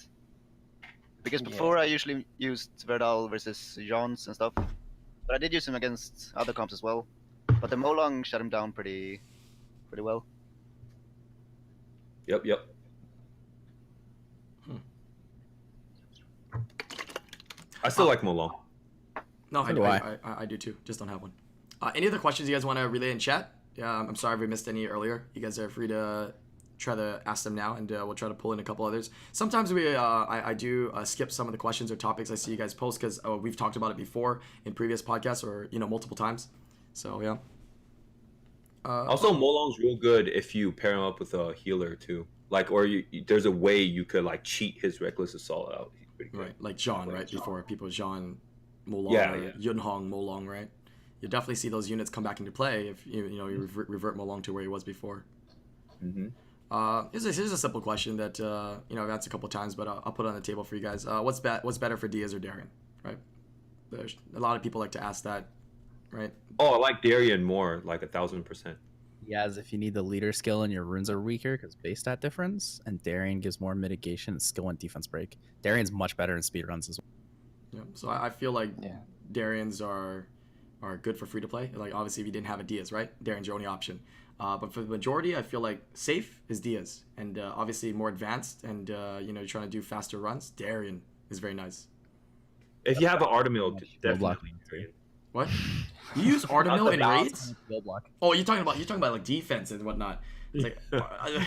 Because before I usually used Verdal versus Jons and stuff. But I did use him against other comps as well. But the Molong shut him down pretty well. Yep. I still like Molong. No, So do I do too. Just don't have one. Any other questions you guys want to relay in chat? I'm sorry if we missed any earlier. You guys are free to try to ask them now, and we'll try to pull in a couple others. Sometimes I do skip some of the questions or topics I see you guys post because we've talked about it before in previous podcasts or multiple times. So yeah. Also, Molong's real good if you pair him up with a healer too. There's a way you could like cheat his Reckless Assault out. He's pretty good. Right, like Jean, right? Before people Jean, Molong, Yeah, or yeah. Yunhong, Molong, right? You definitely see those units come back into play if you revert Molong to where he was before. Mm-hmm. Here's a simple question that I've asked a couple times, but I'll put it on the table for you guys. What's better for Diaz or Darien, right? There's a lot of people like to ask that, right? Oh, I like Darien more, like 1,000%. Yeah, as if you need the leader skill and your runes are weaker because base stat difference, and Darien gives more mitigation and skill and defense break. Darien's much better in speed runs as well. Yeah. So I feel like Darians are good for free to play. Like obviously if you didn't have a Diaz, right? Darian's your only option. But for the majority, I feel like safe is Diaz, and obviously more advanced, and you're trying to do faster runs. Darien is very nice. If you have an Artemil, Blow block. definitely Darien. What? You use Artemil in raids? Blow block. Oh, you're talking about like defense and whatnot. It's like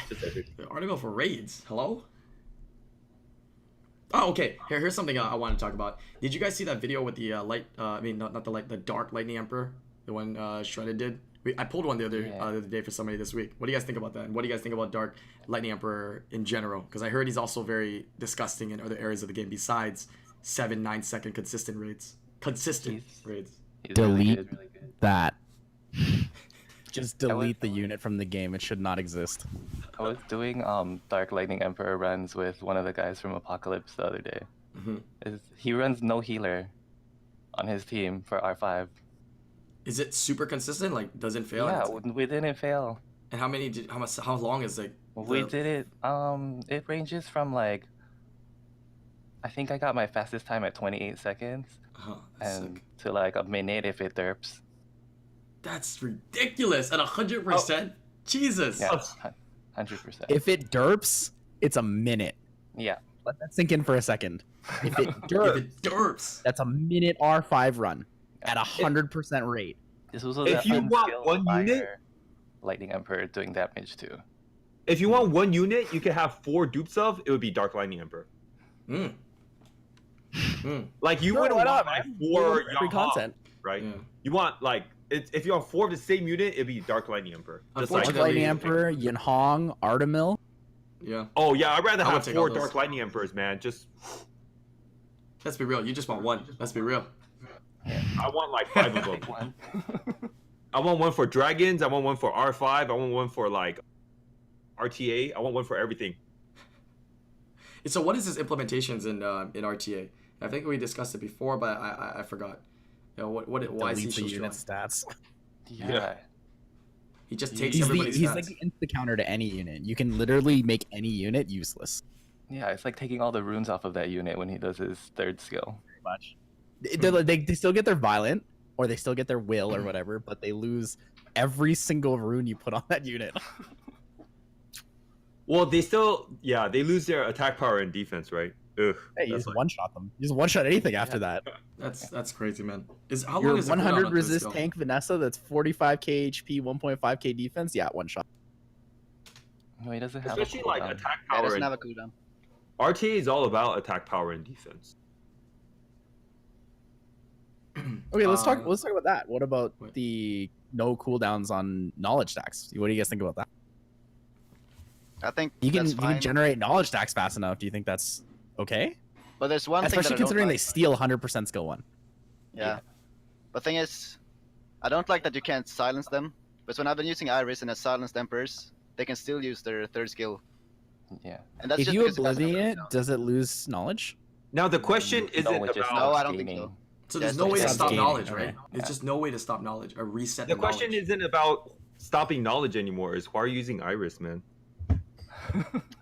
Just everything. Artemil for raids. Hello? Oh, okay. Here's something I want to talk about. Did you guys see that video with the the Dark Lightning Emperor, the one Shredded did? I pulled one the other day for somebody this week. What do you guys think about that? And what do you guys think about Dark Lightning Emperor in general? Because I heard he's also very disgusting in other areas of the game besides 7-9 second consistent raids. He's Delete really good. that. Just delete the unit from the game. It should not exist. I was doing Dark Lightning Emperor runs with one of the guys from Apocalypse the other day. Mm-hmm. He runs no healer on his team for R5. Is it super consistent? Like, doesn't fail? Yeah, And we didn't fail. and how long is like? We did it. It ranges from like. I think I got my fastest time at 28 seconds, That's and sick. to like a minute if it derps. That's ridiculous. At 100%. Jesus. Yeah, 100%. If it derps, it's a minute. Yeah. Let that sink in for a second. If it If derps, it derps. that's a minute R5 run at 100% rate. This was an If you want unskilled one unit- fire Lightning Emperor doing damage too. If you want one unit, you can have 4 dupes of. It would be Dark Lightning Emperor. Like you Sure, wouldn't why want not, like man? 4 Free Yamaha, content. right? Yeah. You want like if you want 4 of the same unit, it'd be Dark Lightning Emperor. Just like Dark Unfortunately- Lightning Emperor, Yinhong, Artemil. Yeah. Oh yeah, I'd rather I would have take 4 all those. Dark Lightning Emperors, man. Just Let's be real. You just want one. Let's be real. I want like 5 of them. Pick one. I want one for dragons. I want one for R5. I want one for like RTA. I want one for everything. So what is his implementations in RTA? I think we discussed it before, but I forgot. You know, why is he Deletes so the unit strong? stats. Yeah. He just takes He's everybody's he's stats. like the insta counter to any unit. You can literally make any unit useless. Yeah, it's like taking all the runes off of that unit when he does his third skill. Pretty much. They still get their violent, or they still get their will or whatever, but they lose every single rune you put on that unit. Well, they still, yeah, they lose their attack power and defense, right? Ugh. Hey, you that's just like- one shot them. You just one shot anything after that. That's crazy, man. How Your long is the cooldown 100 on this resist skill? tank Vanessa that's 45k HP, 1.5k defense. Yeah, one shot. No, he doesn't have Especially a like cooldown. attack Yeah, it power. doesn't And have a cooldown. RTA is all about attack power and defense. Okay, let's talk about that. What about wait. the no cooldowns on knowledge stacks? What do you guys think about that? I think You can that's fine. generate knowledge stacks fast enough. Do you think that's okay? But there's one thing that I Especially don't considering they like. steal 100% skill one. Yeah. The thing is, I don't like that you can't silence them. But when I've been using Iris and as silenced Emperors, they can still use their third skill. Yeah. And that's If just you because it doesn't oblivion have it, a cooldown. does it lose knowledge? Now the question isn't No, it just about. No, stops I don't think gaining. so. So Yeah, there's it's no like way to stops stop gaining, knowledge, okay. right? There's just no way to stop knowledge or reset The the question knowledge. isn't about stopping knowledge anymore. Is why are you using Iris, man?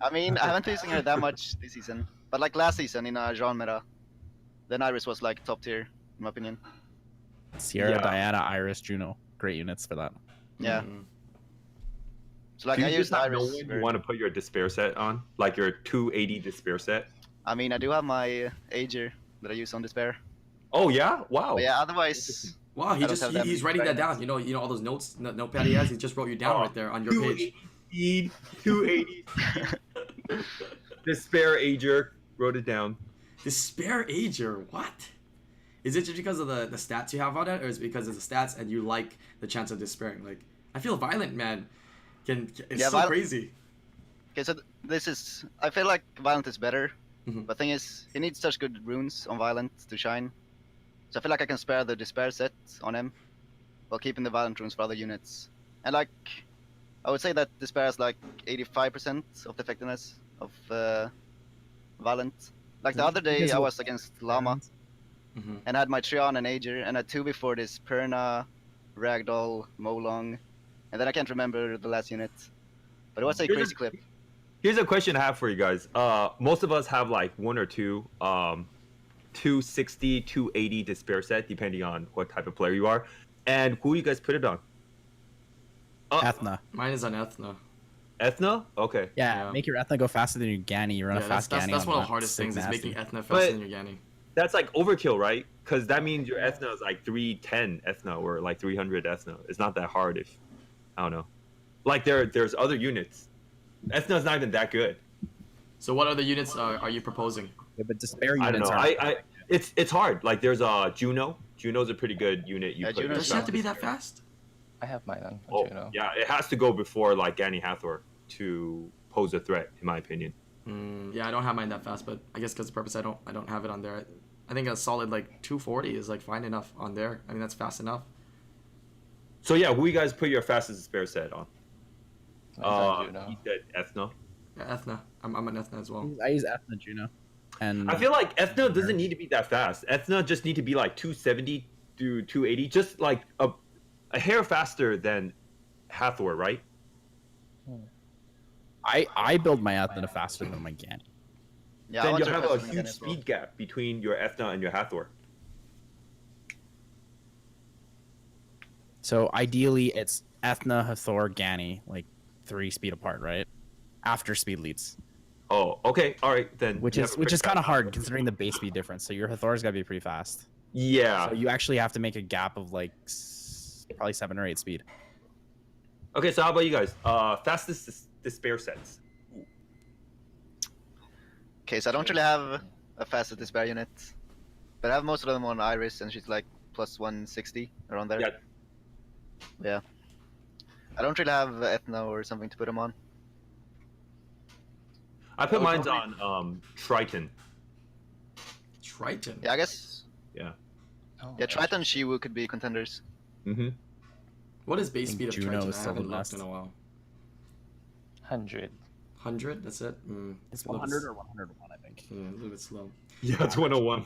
I mean, I haven't been using her that much this season. But like last season in Jean meta, then Iris was like top tier, in my opinion. Sierra, Yeah. Diana, Iris, Juno. Great units for that. Yeah. Mhm. So like Do I you used just have no Iris. one you very- want to put your despair set on, like your 280 despair set? I mean, I do have my Ager that I use on Despair. Oh yeah, wow. But yeah, otherwise, Wow, I don't have that he's many writing that dragons. down. You know all those notes, notepad he has. He just wrote you down Oh, right there on your page. 280 speed, 280 speed. Despair Ager wrote it down. Despair Ager, what? Is it just because of the stats you have on it, or is it because of the stats and you like the chance of despairing? Like, I feel Violent Man it's Yeah, so Violent- crazy. okay, so this is. I feel like Violent is better. Mhm. But thing is, he needs such good runes on Violent to shine. So I feel like I can spare the Despair set on him, while keeping the Violent runes for other units. And like, I would say that Despair has like 85% of the effectiveness of Violent. Like the other day, Because I of- was against Llama Mhm. and had my Trion and Ager, and had two before this Perna, Ragdoll, Molong, and then I can't remember the last unit. But it was a Here's crazy clip. Here's a question I have for you guys. Most of us have like one or two, 260, 280 despair set, depending on what type of player you are. And who you guys put it on? Ethna. Mine is on Ethna. Ethna? Okay. Yeah, Yeah. make your Ethna go faster than your Gani. You run Yeah, a that's fast Gani. that's on one of that. the hardest Sick things is nasty. making Ethna faster But- than your Gani. That's like overkill, right? Because that means your Ethna is like 310 Ethna or like 300 Ethna. It's not that hard if, I don't know. Like there's other units. Ethna's not even that good. So what other units are you proposing? Yeah, but despair I don't units know. are. It's hard. Like there's Juno. Juno's a pretty good unit. You Yeah, put Juno's Does she have to be that fast? I have mine on Oh, Juno. yeah, it has to go before like Gani Hathor to pose a threat, in my opinion. Yeah, I don't have mine that fast, but I guess because of purpose, I don't have it on there. I think a solid like 240 is like fine enough on there. I mean that's fast enough. So yeah, who you guys put your fastest despair set on? Mine's on Juno. You said Ethna. Yeah, Ethna. I'm an Ethna as well. I use Ethna Juno. And I feel like Ethna doesn't need to be that fast. Ethna just need to be like 270 to 280, just like a hair faster than Hathor, right? I build my Ethna faster than my Gani. Yeah, I Then want you'll to have a focus on huge Gani as well. speed gap between your Ethna and your Hathor. So ideally, it's Ethna, Hathor, Gani, like 3 speed apart, right? After speed leads, Oh, okay, all right then. which you is have a pretty kind of fast hard Hathor. considering the base speed difference. So your Hathor's got to be pretty fast. Yeah. So you actually have to make a gap of like probably 7 or 8 speed. Okay, so how about you guys? Fastest despair sets. Okay, so I don't really have a fastest Despair unit, but I have most of them on Iris, and she's like plus 160 around there. Yeah. Yeah. I don't really have Ethna or something to put them on. I put Oh, mine company? on Triton. Triton. Yeah, I guess. Yeah. Oh, Yeah, Triton, Shiwu could be contenders. Mm-hmm. What is base think speed of Juno Triton? is I still the haven't looked best. in a while. 100. 100. That's it. It's a little 100 bit- or 101, I think. Yeah, a little bit slow. Yeah, it's 101.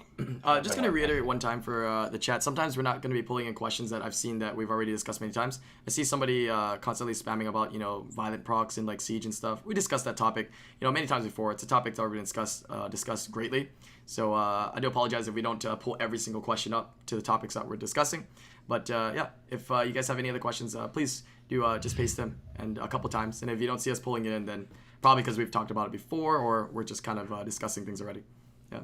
Just going to reiterate one time for the chat. Sometimes we're not going to be pulling in questions that I've seen that we've already discussed many times. I see somebody constantly spamming about, violent procs in like Siege and stuff. We discussed that topic, many times before. It's a topic that's already been discussed greatly. So I do apologize if we don't pull every single question up to the topics that we're discussing. But yeah, if you guys have any other questions, please do just paste them and a couple times. And if you don't see us pulling it in, then probably because we've talked about it before or we're just kind of discussing things already. Yeah.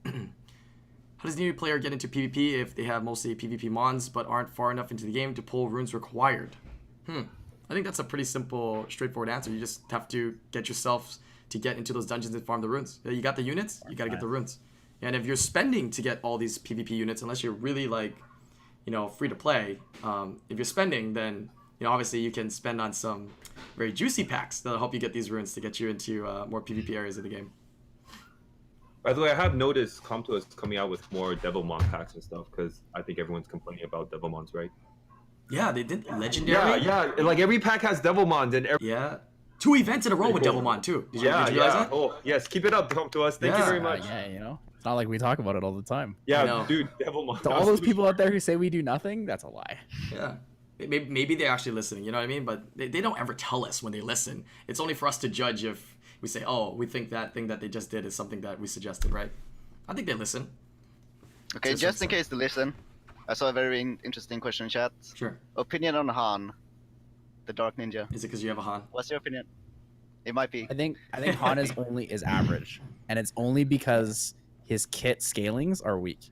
How does the new player get into PvP if they have mostly PvP mons but aren't far enough into the game to pull runes required? I think that's a pretty simple, straightforward answer. You just have to get yourself to get into those dungeons and farm the runes. You got the units, you got to get the runes. And if you're spending to get all these PvP units, unless you're really like, free to play, if you're spending, then obviously you can spend on some very juicy packs that'll help you get these runes to get you into more PvP areas of the game. By the way, I have noticed Comto is coming out with more Devilmon packs and stuff because I think everyone's complaining about Devilmons, right? Yeah, they did legendary. Yeah. Like every pack has Devilmons and every. Yeah. 2 events in a row with Cool. Devilmon too. Did you realize that? Oh, yes. Keep it up, Comto us. Thank you Yeah. very much. Yeah, it's not like we talk about it all the time. I know. Yeah, dude, Devilmon. To all those people out there who say we do nothing, that's a lie. Yeah. Maybe they're actually listening, you know what I mean? But they don't ever tell us when they listen. It's only for us to judge if we say, oh, we think that thing that they just did is something that we suggested, right? I think they listen. Okay, Just just in some- case they listen, I saw a very interesting question in chat. Sure. Opinion on Han, the Dark Ninja. Is it because you have a Han? What's your opinion? It might be. I think Han is average, and it's only because his kit scalings are weak.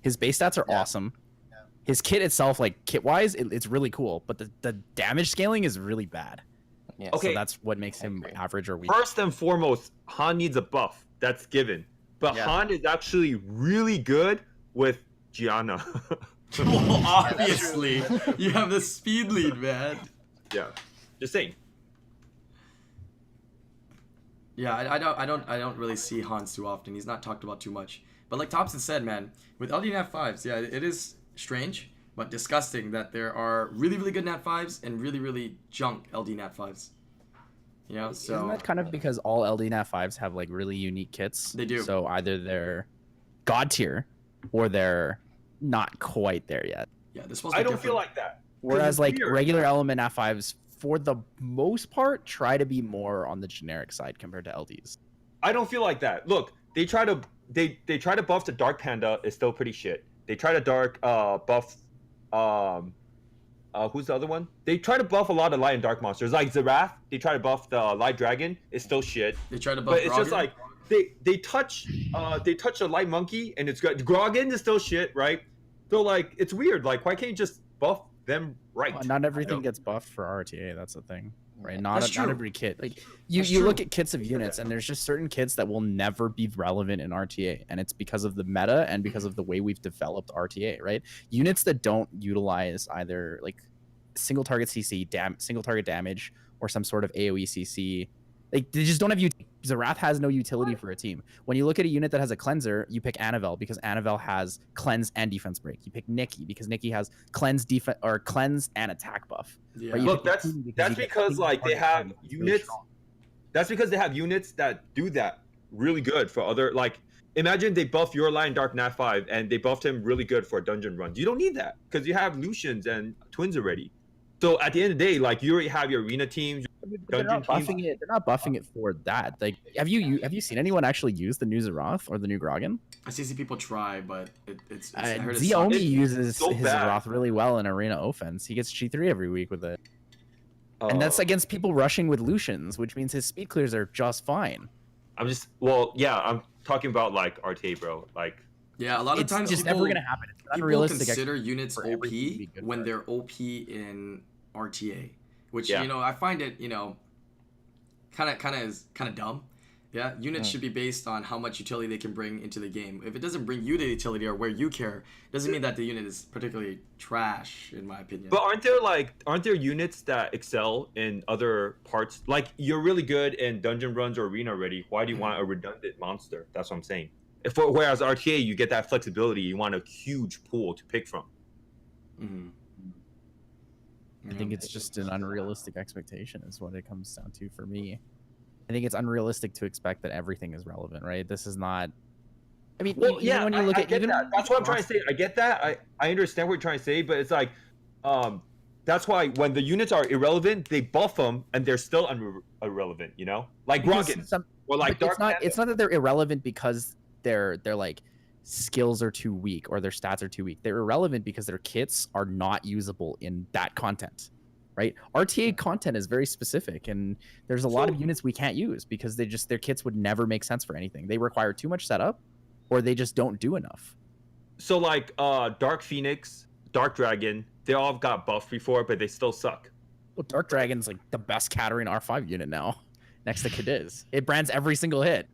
His base stats are awesome. His kit itself, like kit wise, it's really cool, but the damage scaling is really bad. Yeah. Okay. So that's what makes him agree. average or weak. First and foremost, Han needs a buff. That's given. But Yeah. Han is actually really good with Gianna. Well, obviously. You have the speed lead, man. Yeah. Just saying. Yeah, I don't really see Hans too often. He's not talked about too much. But like Thompson said, man, with LD Nat 5s, yeah, it is strange but disgusting that there are really, really good Nat 5s and really, really junk LD Nat 5s. So Isn't that kind of because all LD Nat 5s have like really unique kits? They do. So either they're god tier or they're not quite there yet. yeah, they're supposed to I be don't feel different. like that. 'Cause Whereas it's like weird. regular element Nat 5s, for the most part, try to be more on the generic side compared to LDs. I don't feel like that. Look, they try to buff the Dark Panda. It's still pretty shit. They try to buff who's the other one? They try to buff a lot of light and dark monsters like Zerath. They try to buff the light dragon. It's still shit. They try to buff But it's just Grogan. like they touch a light monkey and it's good. Grogan is still shit, right? So like it's weird. Like why can't you just buff them right? Well, not everything know? gets buffed for RTA. That's the thing, right? Yeah. Not That's not true. every kit. Like That's you look true. at kits of units, and there's just certain kits that will never be relevant in RTA, and it's because of the meta and because of the way we've developed RTA, right? Units that don't utilize either like single target CC, single target damage, or some sort of AOE CC. Like they just don't have Zerath has no utility for a team. When you look at a unit that has a cleanser, you pick Anavel because Anavel has cleanse and defense break. You pick Nikki because Nikki has cleanse defense or cleanse and attack buff. Yeah. Right, you Look, pick that's Nikki that's you get because single like they target have target. It's really units. strong. That's because they have units that do that really good for other like. Imagine they buff your line Dark Nat 5 and they buffed him really good for dungeon runs. You don't need that because you have Lucians and Twins already. So at the end of the day, like you already have your arena teams, They're not dungeon buffing it. They're not buffing it for that. Like, have you seen anyone actually use the new Zeroth or the new Grogan? I see people try, but it's I heard it Ziomi sucks. uses so his bad. Zeroth really well in arena offense. He gets G3 every week with it, and that's against people rushing with Lucians, which means his speed clears are just fine. I'm talking about like RTA, bro. Like Yeah, a lot of It's times just people, never gonna happen. It's people unrealistic. consider units for OP everything to be good when for it. they're OP in RTA, which Yeah. I find it kind of dumb. Yeah, units should be based on how much utility they can bring into the game. If it doesn't bring you the utility or where you care, doesn't mean that the unit is particularly trash, in my opinion. But aren't there units that excel in other parts? Like you're really good in dungeon runs or arena already. Why do you want a redundant monster? That's what I'm saying. Whereas RTA, you get that flexibility. You want a huge pool to pick from. Mm-hmm. I think it's just an unrealistic expectation is what it comes down to for me. I think it's unrealistic to expect that everything is relevant, right? This is not. I mean, Well, even when you look I at get even that. That's what I'm trying to say. I get that. I understand what you're trying to say, but it's like, that's why when the units are irrelevant, they buff them and they're still irrelevant. You know, like Grogan or like Dark. It's not that they're irrelevant because they're like skills are too weak or their stats are too weak. They're irrelevant because their kits are not usable in that content. Right? RTA content is very specific, and there's a lot of units we can't use because their kits would never make sense for anything. They require too much setup, or they just don't do enough. So like Dark Phoenix, Dark Dragon, they all got buffed before, but they still suck. Well, Dark Dragon's like the best Katarine R5 unit now, next to Cadiz. It brands every single hit.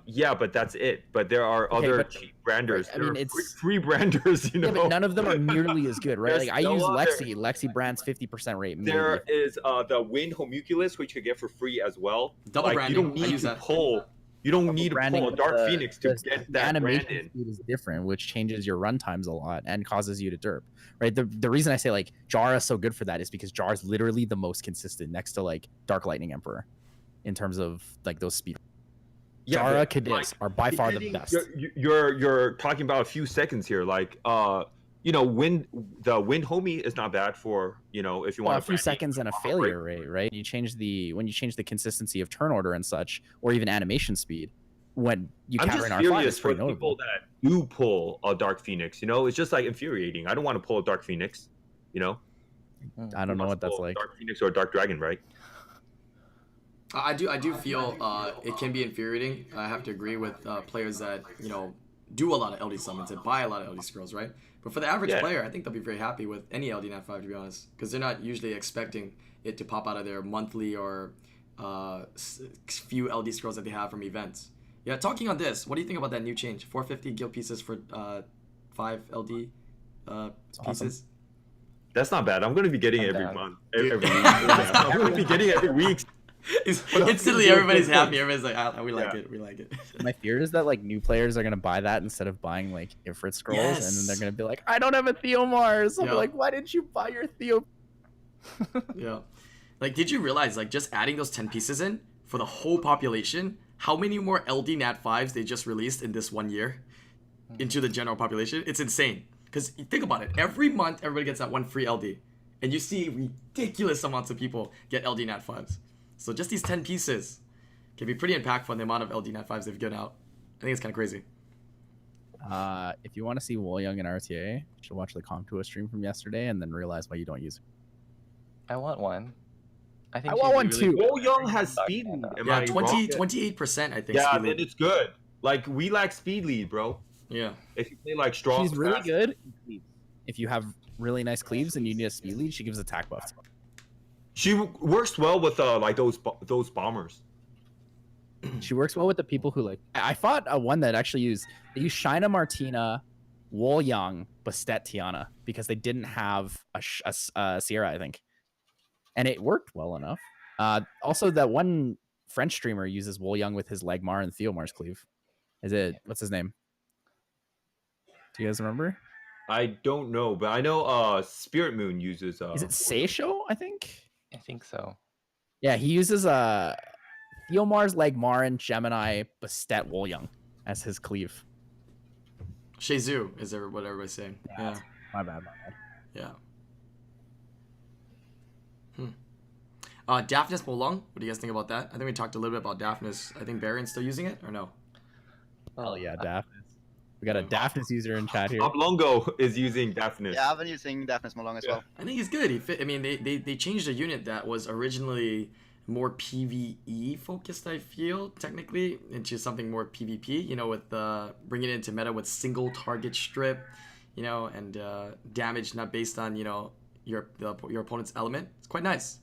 Yeah, but that's it. But there are other cheap branders. Right, I mean, it's free branders, you know. Yeah, but none of them are nearly as good, right? Like I use Lexi. Lexi brands 50% rate. Maybe. There is the Wind Homunculus, which you get for free as well. Double branding. You don't need to pull. You don't need to pull a Dark Phoenix to get that animation brand in. Speed is different, which changes your run times a lot and causes you to derp. Right. The reason I say like Jara is so good for that is because Jara is literally the most consistent next to like Dark Lightning Emperor, in terms of like those speed. Yeah, Jara, Cadiz are by far the best. You're talking about a few seconds here, like you know, the wind homie is not bad for, you know, if you want a few seconds and a failure rate, right? When you change the consistency of turn order and such, or even animation speed, when you counter in R5, it's for pretty people notable. that do pull a Dark Phoenix, you know, it's just like infuriating. I don't want to pull a Dark Phoenix, you know. I don't know what that's like. Dark Phoenix or Dark Dragon, right? I do feel it can be infuriating. I have to agree with players that, you know, do a lot of LD summons and buy a lot of LD scrolls, right? But for the average player, I think they'll be very happy with any LD Nat 5, to be honest, because they're not usually expecting it to pop out of their monthly or few LD scrolls that they have from events. Yeah, talking on this, what do you think about that new change? 450 guild pieces for 5 LD pieces. Awesome. That's not bad. I'm going to be getting it every month. Every week. I'm going to be getting it every week. Instantly everybody's happy. Everybody's like, we like it, we like it. My fear is that like new players are gonna buy that instead of buying like Ifrit scrolls, and then they're gonna be like, I don't have a Theomars. I'm like, why didn't you buy your Theo? Yeah, like, did you realize, like, just adding those 10 pieces in for the whole population, how many more LD Nat 5s they just released in this 1 year into the general population? It's insane. Because think about it, every month everybody gets that one free LD, and you see ridiculous amounts of people get LD Nat 5s. So just these 10 pieces can be pretty impactful in the amount of LD Nat 5s they've given out. I think it's kind of crazy. If you want to see Wolyung and RTA, you should watch the Comtua stream from yesterday and then realize why you don't use it. I want one. I want one too. Wolyung has speed lead. Yeah, 28%, I think. Yeah, speed lead. then it's good. Like, we lack speed lead, bro. Yeah. If you play like strong, she's really good. If you have really nice cleaves and you need a speed lead, she gives attack buffs. She works well with like those bombers. She works well with the people who like. I fought a one that actually used Shina Martina, Wolyung, Bastet Tiana because they didn't have a Sierra, I think, and it worked well enough. Also, that one French streamer uses Wolyung with his Legmar and Theomars cleave. What's his name? Do you guys remember? I don't know, but I know Spirit Moon uses. Is it Seisho? I think so. Yeah, he uses Theomars, Legmarin, Gemini, Bastet, Wolyung as his cleave. Shizou is what everybody's saying. Yeah. My bad. Yeah. Daphnis Molong, what do you guys think about that? I think we talked a little bit about Daphnis. I think Baron's still using it, or no? Oh yeah, Daphnis. We got a Daphnis user in chat here. Obolongo is using Daphnis. Yeah, I've been using Daphnis Molong as well. I think he's good. I mean, they changed a unit that was originally more PVE focused, I feel, technically, into something more PvP, you know, with bringing it into meta with single target strip, you know, and damage not based on, you know, your opponent's element. It's quite nice.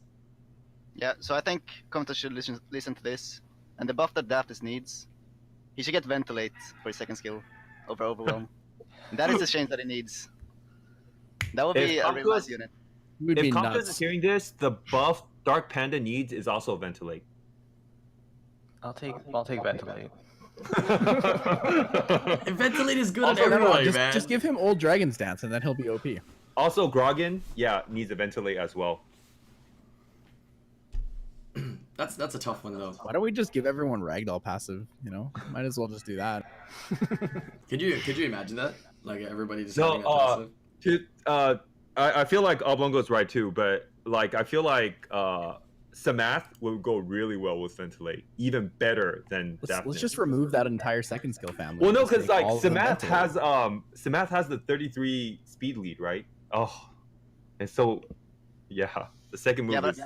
Yeah, so I think Comta should listen to this And the buff that Daftis needs, he should get Ventilate for his second skill over Overwhelm. And that is the change that he needs. That would be a real nice unit. Would If be Comcast nuts. is hearing this, the buff Dark Panda needs is also Ventilate. I'll take Ventilate. Ventilate is good on Also, no, no, everybody, man. Just give him old Dragon's Dance and then he'll be OP. Also, Grogan, needs a Ventilate as well. That's a tough one though. Why don't we just give everyone Ragdoll passive? Might as well just do that. Could you imagine that? Like everybody just No, having a passive. I feel like Obolongo is right too, but like I feel like Samath will go really well with Ventilate, even better than Let's just remove that entire second skill family. Well, no, Just because make like all of them Samath has the 33 speed lead, right? Oh, and so the second move is.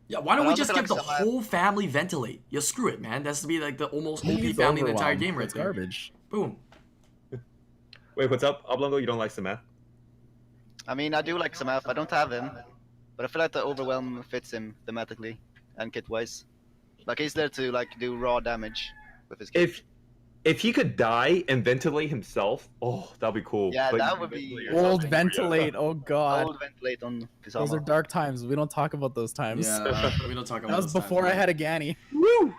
Yeah, why don't But we I just also give feel the like Samath- whole family Ventilate? Yeah, screw it, man. That's to be like the almost Who OP needs family in the entire Overwhelm? game right It's there. garbage. Boom. Wait, what's up, Obolongo? You don't like Samath? I mean, I do like Samath. I don't have him, but I feel like the Overwhelm fits him thematically and kit-wise. Like he's there to like do raw damage with his kit. If he could die and ventilate himself, that'd be cool. Yeah, But that you would be ventilate yourself. Old Ventilate. Oh god. Old Ventilate on his Those are armor. dark times. We don't talk about those times. Yeah, we don't talk about That was those times, before I man. had a Ganny. Woo!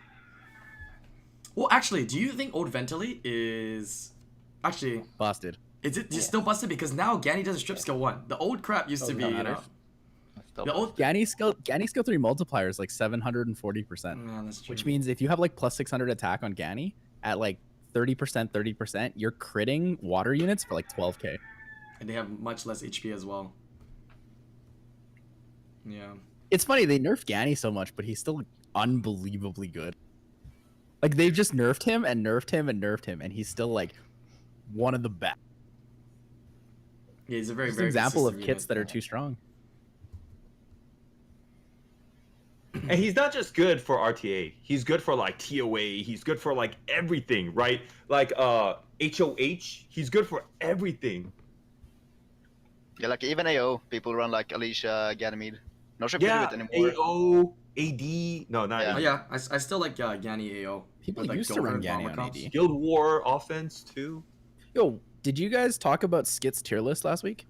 Well, actually, do you think old Ventilate is actually Busted. is it still busted because now Ganny doesn't strip skill 1. The old crap used to Doesn't be, you matter. know. The old Ganny skill 3 multiplier is like 740%. Yeah, that's true. Which means if you have like plus 600 attack on Ganny at like 30%, you're critting water units for like 12k. and they have much less HP as well. Yeah. It's funny, they nerfed Ganny so much, but he's still unbelievably good. Like they've just nerfed him and nerfed him and nerfed him, and he's still like one of the best. Yeah, he's a very, Just very an example of consistent kits unit. that are too strong. And he's not just good for RTA. He's good for like TOA. He's good for like everything, right? Like HOH. He's good for everything. Yeah, like even AO, people run like Alicia, Ganymede. Not sure if they do Yeah, it anymore. AO, AD. No, not Yeah. Oh AD. yeah, I still like Ganny AO. People With, like, used to run Gopher, Ganny Bomber on Cops. AD. Guild War offense too. Yo, did you guys talk about Skit's tier list last week?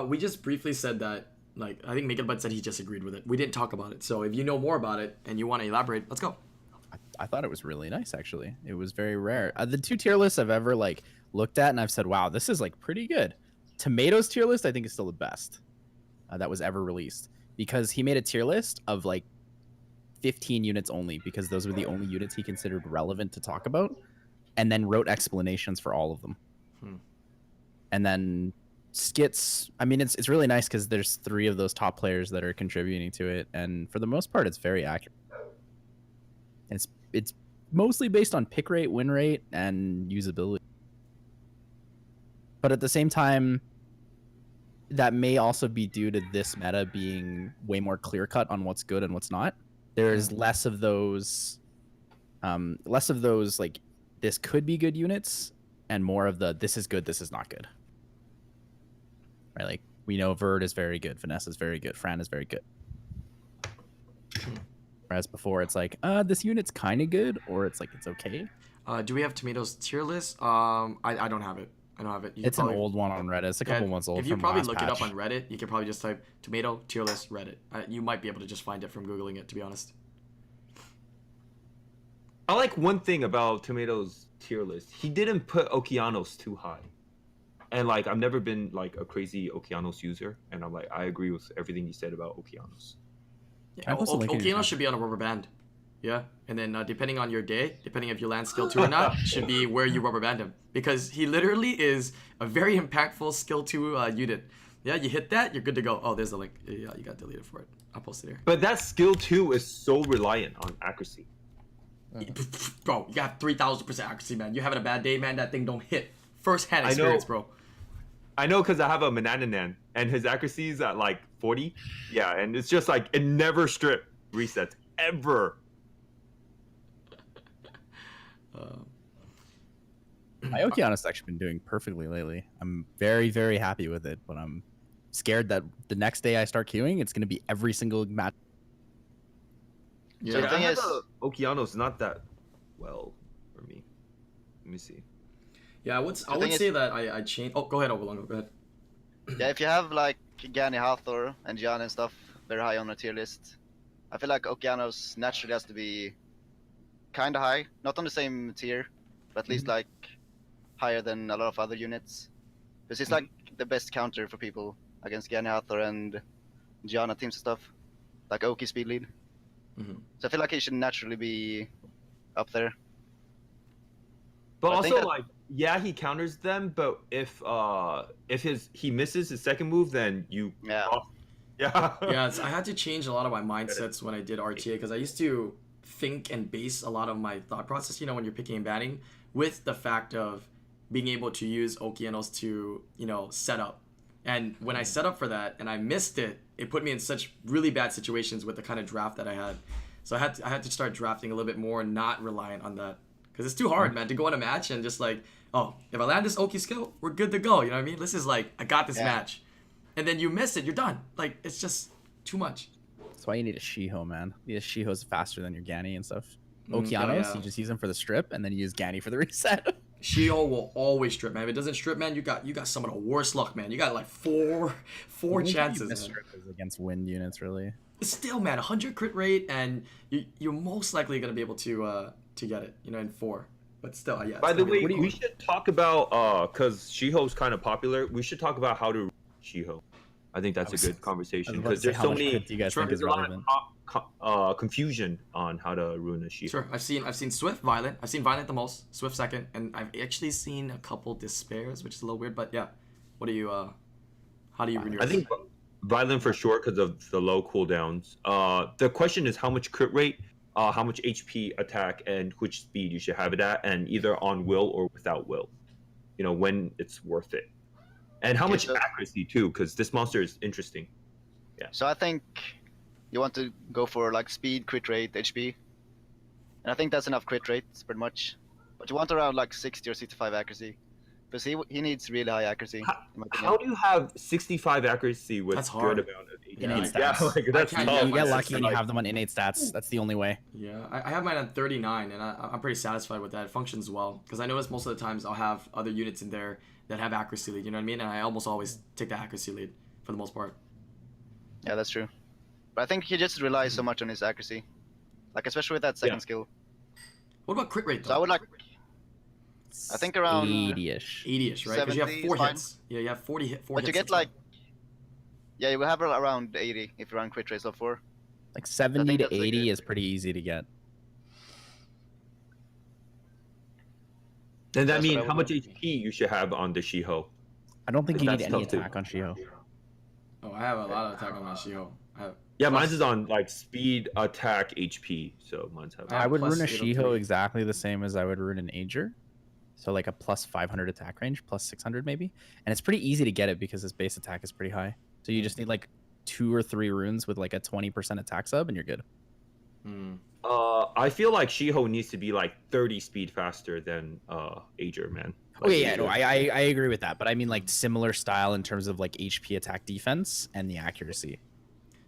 We just briefly said that. Like, I think Naked Bud said he just agreed with it. We didn't talk about it. So if you know more about it and you want to elaborate, let's go. I thought it was really nice, actually. It was very rare. The 2 tier lists I've ever like looked at and I've said, wow, this is like pretty good. Tomatoes tier list I think is still the best that was ever released, because he made a tier list of like 15 units only, because those were the only units he considered relevant to talk about, and then wrote explanations for all of them. And then Skits, I mean, it's really nice because there's 3 of those top players that are contributing to it, and for the most part it's very accurate. And it's mostly based on pick rate, win rate, and usability. But at the same time, that may also be due to this meta being way more clear cut on what's good and what's not. There's less of those like this could be good units, and more of the this is good, this is not good. Right? Like we know Verd is very good, Vanessa is very good, Fran is very good. Whereas before it's like, this unit's kind of good, or it's like it's okay. Do we have Tomatoes tier list? I don't have it. I don't have it. You It's can an probably- old one on Reddit. It's a couple months old. If you from probably last look patch. it up on Reddit, you can probably just type tomato tier list Reddit. You might be able to just find it from Googling it, to be honest. I like one thing about Tomato's tier list. He didn't put Okeanos too high. And like I've never been like a crazy Okeanos user, and I'm like I agree with everything you said about Okeanos. Can I post a link in your Okeanos chat? should be on a rubber band. Yeah, and then depending on your day, depending if you land skill 2 or not, should be where you rubber band him. Because he literally is a very impactful skill 2 unit. Yeah, you hit that, you're good to go. Oh, there's the link. Yeah, you got deleted for it. I'll post it here. But that skill 2 is so reliant on accuracy. Bro, you got 3,000% accuracy, man. You having a bad day, man, that thing don't hit. First-hand I know. experience, bro. I know because I have a Manananan, and his accuracy is at like 40. Yeah, and it's just like it never strip resets ever. My Okeanos actually been doing perfectly lately. I'm very, very happy with it, but I'm scared that the next day I start queuing, it's going to be every single match. So the I thing have is, a Okeanos not that well for me. Let me see. Yeah, I would thing say is- that I changed. Oh, go ahead, Obolongo. Go ahead. Yeah, if you have like Gani, Hathor, and Gianna and stuff very high on the tier list, I feel like Okeanos naturally has to be kind of high, not on the same tier, but at least like higher than a lot of other units, because it's like the best counter for people against Gani, Hathor, and Gianna teams and stuff, like Oki speed lead. Mhm. So I feel like he should naturally be up there. But I think also that- like yeah, he counters them, but if he misses his second move, then you Yeah. yeah. Yeah, I had to change a lot of my mindsets when I did RTA because I used to think and base a lot of my thought process, when you're picking and banning, with the fact of being able to use Okeanos to, set up. And when I set up for that and I missed it, it put me in such really bad situations with the kind of draft that I had. So I had to start drafting a little bit more, not reliant on that. Because it's too hard, man, to go in a match and just like, oh, if I land this Oki skill, we're good to go. You know what I mean? This is like, I got this Yeah. match. And then you miss it, you're done. Like, it's just too much. That's why you need a Shiho, man. The Shiho's faster than your Gani and stuff. Oh, Okeanos, yeah. you just use them for the strip, and then you use Gani for the reset. Shio will always strip, man. If it doesn't strip, man, you got some of the worst luck, man. You got like four chances, man. Strip is against wind units, really. Still, man, 100 crit rate, and you're most likely gonna be able to get it, in 4. But still, yeah. By the way, What do you- we should talk about because Shiho's kind of popular. We should talk about how to Shiho. I think that's I was- a good I conversation was about to because say, there's how so much many. crit do you guys think there's is a lot relevant? of confusion on how to ruin a Shiho. Sure, I've seen Swift, Violent. I've seen Violent the most, Swift second, and I've actually seen a couple Despairs, which is a little weird. But yeah, what do you how do you ruin yours? I think violent for sure because of the low cooldowns. The question is how much crit rate, how much HP attack, and which speed you should have it at, and either on will or without will. When it's worth it, and how Okay, much so- accuracy too, because this monster is interesting. So I think you want to go for like speed, crit rate, HP. And I think that's enough crit rate, pretty much. But you want around like 60 or 65 accuracy. Because he needs really high accuracy. in my opinion. How do you have 65 accuracy with That's good hard. amount of HP? Innate Yeah, stats. like that's can't tough. get You get my lucky and you Like, have them on innate stats. That's the only way. Yeah, I have mine on 39, and I'm pretty satisfied with that. It functions well because I notice most of the times I'll have other units in there that have accuracy lead. You know what I mean? And I almost always take the accuracy lead for the most part. Yeah, that's true. But I think he just relies so much on his accuracy. Like, especially with that second Yeah. skill. What about crit rate though? So I would like. I think around 80-ish. 80ish, right? Because you have 70 4 is fine. hits. Yeah, you have 4 But hits. you get that's like. fine. Yeah, you will have around 80 if you run crit rates of 4. Like 70 to that's like 80 a- is pretty easy to get. and that That's means what I how would much do. HP you should have on the Shiho. I don't think you need That's any tough, too. attack on Shiho. Oh, I have a lot of attack on my Shio. I have Yeah, plus- mine's is on like speed, attack, HP. So mine's have. I I would plus run a 803. Shiho exactly the same as I would run an Ager. So like a plus 500 attack range, plus 600 maybe. And it's pretty easy to get it because his base attack is pretty high. So you just need like 2 or 3 runes with like a 20% attack sub and you're good. Hmm. I feel like Shiho needs to be like 30 speed faster than Ager, man. Oh Like, yeah, no, Ager- I agree with that. But I mean like similar style in terms of like HP attack defense and the accuracy.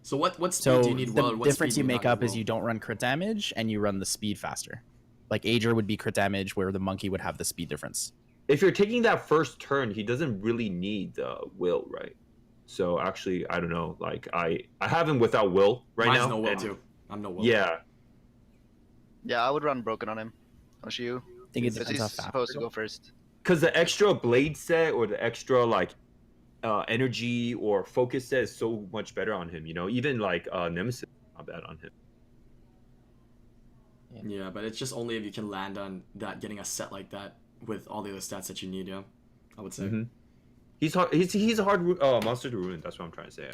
So what speed So do you need? the Will, what difference speed you do make not up need is Will? you don't run crit damage and you run the speed faster. Like Ager would be crit damage where the monkey would have the speed difference. If you're taking that first turn, he doesn't really need will, right? So actually, I don't know. Like I have him without will right Mine's now. no Will and- too. I'm no Will. Yeah, Yeah, I would run broken on him. On Shiu. I think it Because depends he's how fast. supposed to go first. because the extra blade set or the extra like energy or focus set is so much better on him. Even like Nemesis, not bad on him. Yeah, but it's just only if you can land on that, getting a set like that with all the other stats that you need. Yeah, I would say. Mhm. He's hard. He's a hard monster to ruin. That's what I'm trying to say.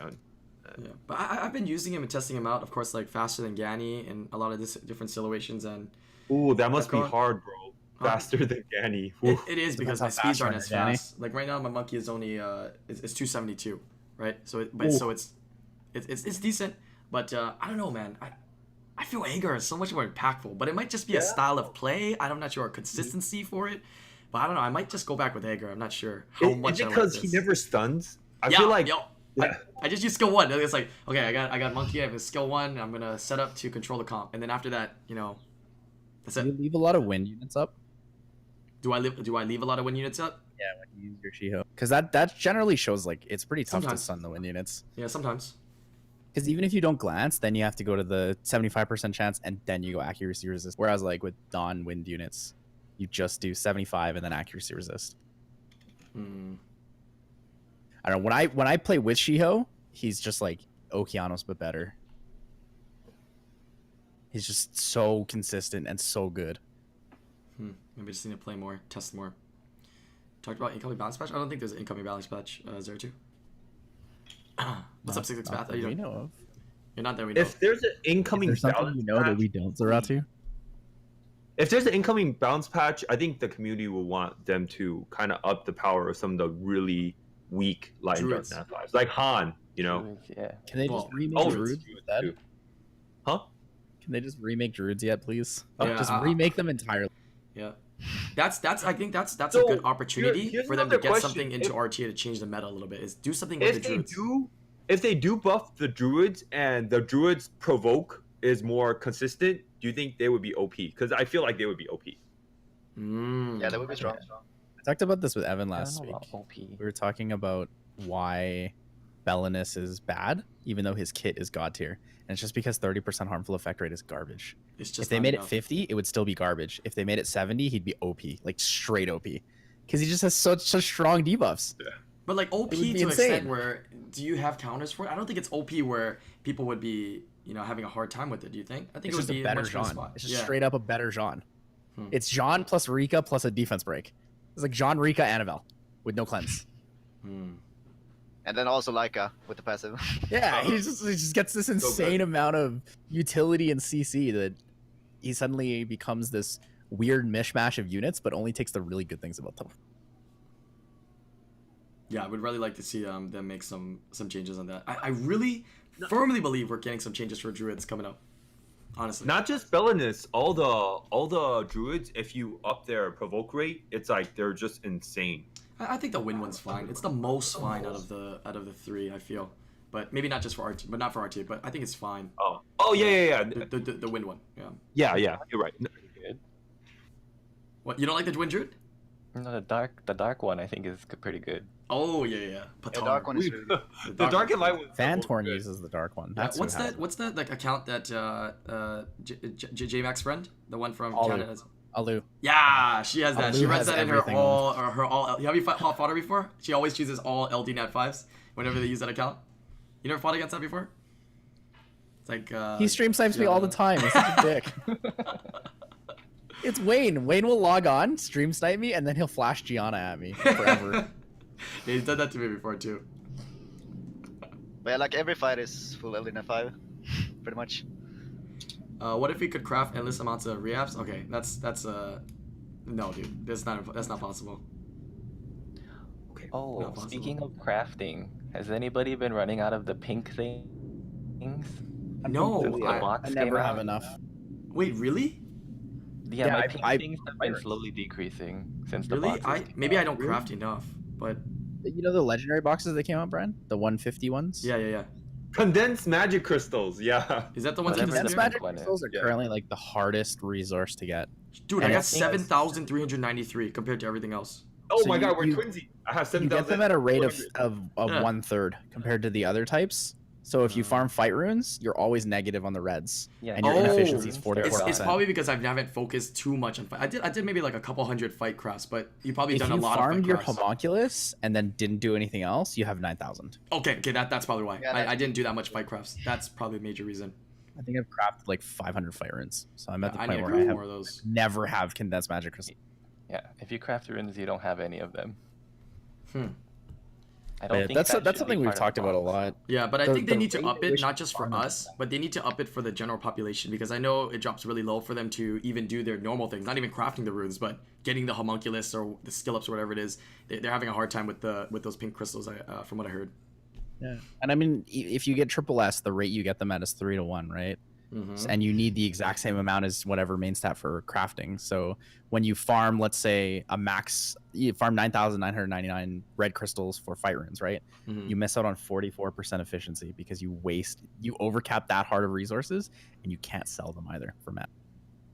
Yeah, but I've been using him and testing him out. Of course, like faster than Gani in a lot of different situations, and Ooh, that must be Echo? hard, bro. Huh? Faster than Gani. it is because Depends my how speeds fast aren't you as are, Gani. fast. Like right now, my monkey is only it's 272, right? So Ooh. it's decent, but I don't know, man. I feel Agar is so much more impactful, but it might just be a Yeah. style of play. I'm not sure a consistency for it, but I don't know. I might just go back with Agar. I'm not sure how much. Is it I like because this. he never stuns? I Yeah, feel like yo, yeah. I just use skill 1. It's like, okay, I got monkey. I have a skill 1. I'm gonna set up to control the comp, and then after that, That's Do you it. leave a lot of wind units up? Do I leave a lot of wind units up? Yeah, when you use your Shiho. Because that generally shows like it's pretty tough Sometimes. to stun the wind units. Yeah, sometimes. Because even if you don't glance, then you have to go to the 75% chance and then you go accuracy resist. Whereas like with non-wind units, you just do 75 and then accuracy resist. Hmm. I don't know. When I play with Shiho, he's just like Okeanos but better. He's just so consistent and so good. Maybe just need to play more, test more. Talked about incoming balance patch. I don't think there's an incoming balance patch. 0-2. What's up, 6 Not Path? that we know of. You're not there. We know. If there's an incoming Is there something balance you know that patch, we don't, Zaratu? if there's an incoming balance patch, I think the community will want them to kind of up the power of some of the really weak light and dark Druids. Nat 5s, like Han. You know, Druids, yeah. Can they Well, just remake oh, Druids instead? too. Huh? Can they just remake Druids yet, please? Yeah, Just remake them entirely. Yeah. That's I think that's a So, good opportunity here's for them to another get question. something into If- RTA to change the meta a little bit. Is do something with the druids. If they do buff the druids and the druids provoke is more consistent, do you think they would be OP? Because I feel like they would be OP. Yeah, that would be strong. I talked about this with Evan I last don't week. know about OP. We were talking about why Belinus is bad, even though his kit is god tier. And it's just because 30% harmful effect rate is garbage. It's just If they not made enough. it 50, it would still be garbage. If they made it 70, he'd be OP, like straight OP. Because he just has such strong debuffs. But like OP It would be to an extent insane. where do you have counters for it? I don't think it's OP where people would be, having a hard time with it. Do you think? I think It's it would just be a better much better Jean. spot. It's just Yeah. straight up a better Jean. Hmm. It's Jean plus Rika plus a defense break. It's like Jean, Rika, Annabelle with no cleanse. Hmm. And then also Leica with the passive. Yeah, he just gets this insane amount of utility and CC that he suddenly becomes this weird mishmash of units, but only takes the really good things about them. Yeah, I would really like to see them make some changes on that. I really firmly believe we're getting some changes for druids coming up. Honestly. Not just Belinus, all the druids. If you up their provoke rate, it's like they're just insane. I think the wind one's fine. It's the most fine out of the three, I feel. But maybe not just for RT, but not for RT, but I think it's fine. Oh yeah. The wind one. Yeah. Yeah, you're right. Good. What, you don't like the wind druid? No, the dark one I think is pretty good. Oh yeah. Yeah, Patar. dark one is really good. The dark and light one. Fantorn uses the dark one. Yeah, That's what's who has that? What's that like account that J-Mac's friend, the one from Alu. Canada? it. Alu. Yeah, she has that. Alu She runs has that in her everything. all. Have you fought her before? She always chooses all LD Nat 5s whenever they use that account. You never fought against that before? It's like He stream snipes me all the time. He's such a dick. It's Wayne. Wayne will log on, stream snipe me, and then he'll flash Gianna at me forever. Yeah, he's done that to me before too. But yeah, like every fight is full LD 5, pretty much. What if we could craft endless amounts of reapps? Okay, that's no, dude, that's not possible. Oh, Not possible. speaking of crafting, has anybody been running out of the pink things? No, Since the box I came never out? have enough. Wait, really? Yeah, Yeah, my I- pink I- things have been slowly decreasing since the Really? boxes came Maybe out. I don't craft enough, but You know the legendary boxes that came out, Brian? The 150 ones? yeah. Condensed magic crystals. Yeah. Is that the one? Whatever That's Condensed the magic one is. crystals are Yeah. currently like the hardest resource to get. Dude, I And got I think- 7,393 compared to everything else. Oh So my you- god, we're you- twinsy. I have You 7,000. get them at a rate of Yeah. 1/3 compared to the other types. So if you farm fight runes, you're always negative on the reds. Yeah, And your Oh. inefficiency is It's 44%. probably because I haven't focused too much on fight. I did maybe like a couple hundred fight crafts, but you probably If done a you lot of farmed fight your crafts. homunculus and then didn't do anything else, you have 9,000. Okay, that's probably why. Yeah, I didn't do that much fight crafts. That's probably a major reason. I think I've crafted like 500 fight runes. So I'm at the I point need to where craft I more have of those. never have condensed magic crystal. Yeah, if you craft runes, you don't have any of them. Hmm. I don't think That's that should be something we've part of talked the about a box. lot. Yeah, but I The- think they the need to rate up at it, which not just for farmers us, but they need to up it for the general population because I know it drops really low for them to even do their normal things, not even crafting the runes, but getting the homunculus or the skill ups or whatever it is. They're having a hard time with those pink crystals, from what I heard. Yeah. And I mean, if you get triple S, the rate you get them at is 3-1, right? Mhm. And you need the exact same amount as whatever main stat for crafting. So when you farm, let's say you farm 9,999 red crystals for fight runes, right? Mhm. You miss out on 44% efficiency because you overcap that hard of resources and you can't sell them either for map.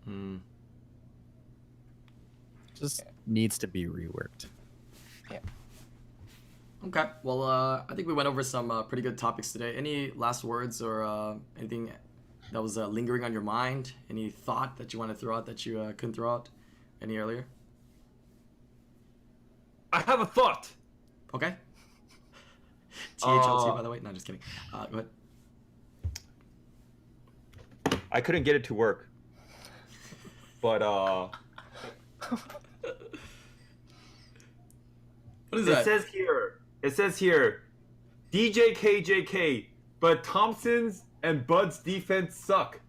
Mm. Just needs to be reworked. Okay, well, I think we went over some pretty good topics today. Any last words or anything that was lingering on your mind? Any thought that you want to throw out that you couldn't throw out any earlier? I have a thought. Okay. THLT, by the way. No, just kidding. Go ahead. I couldn't get it to work. But What is it that? says here, Djkjk, but Thompson's and Bud's defense suck.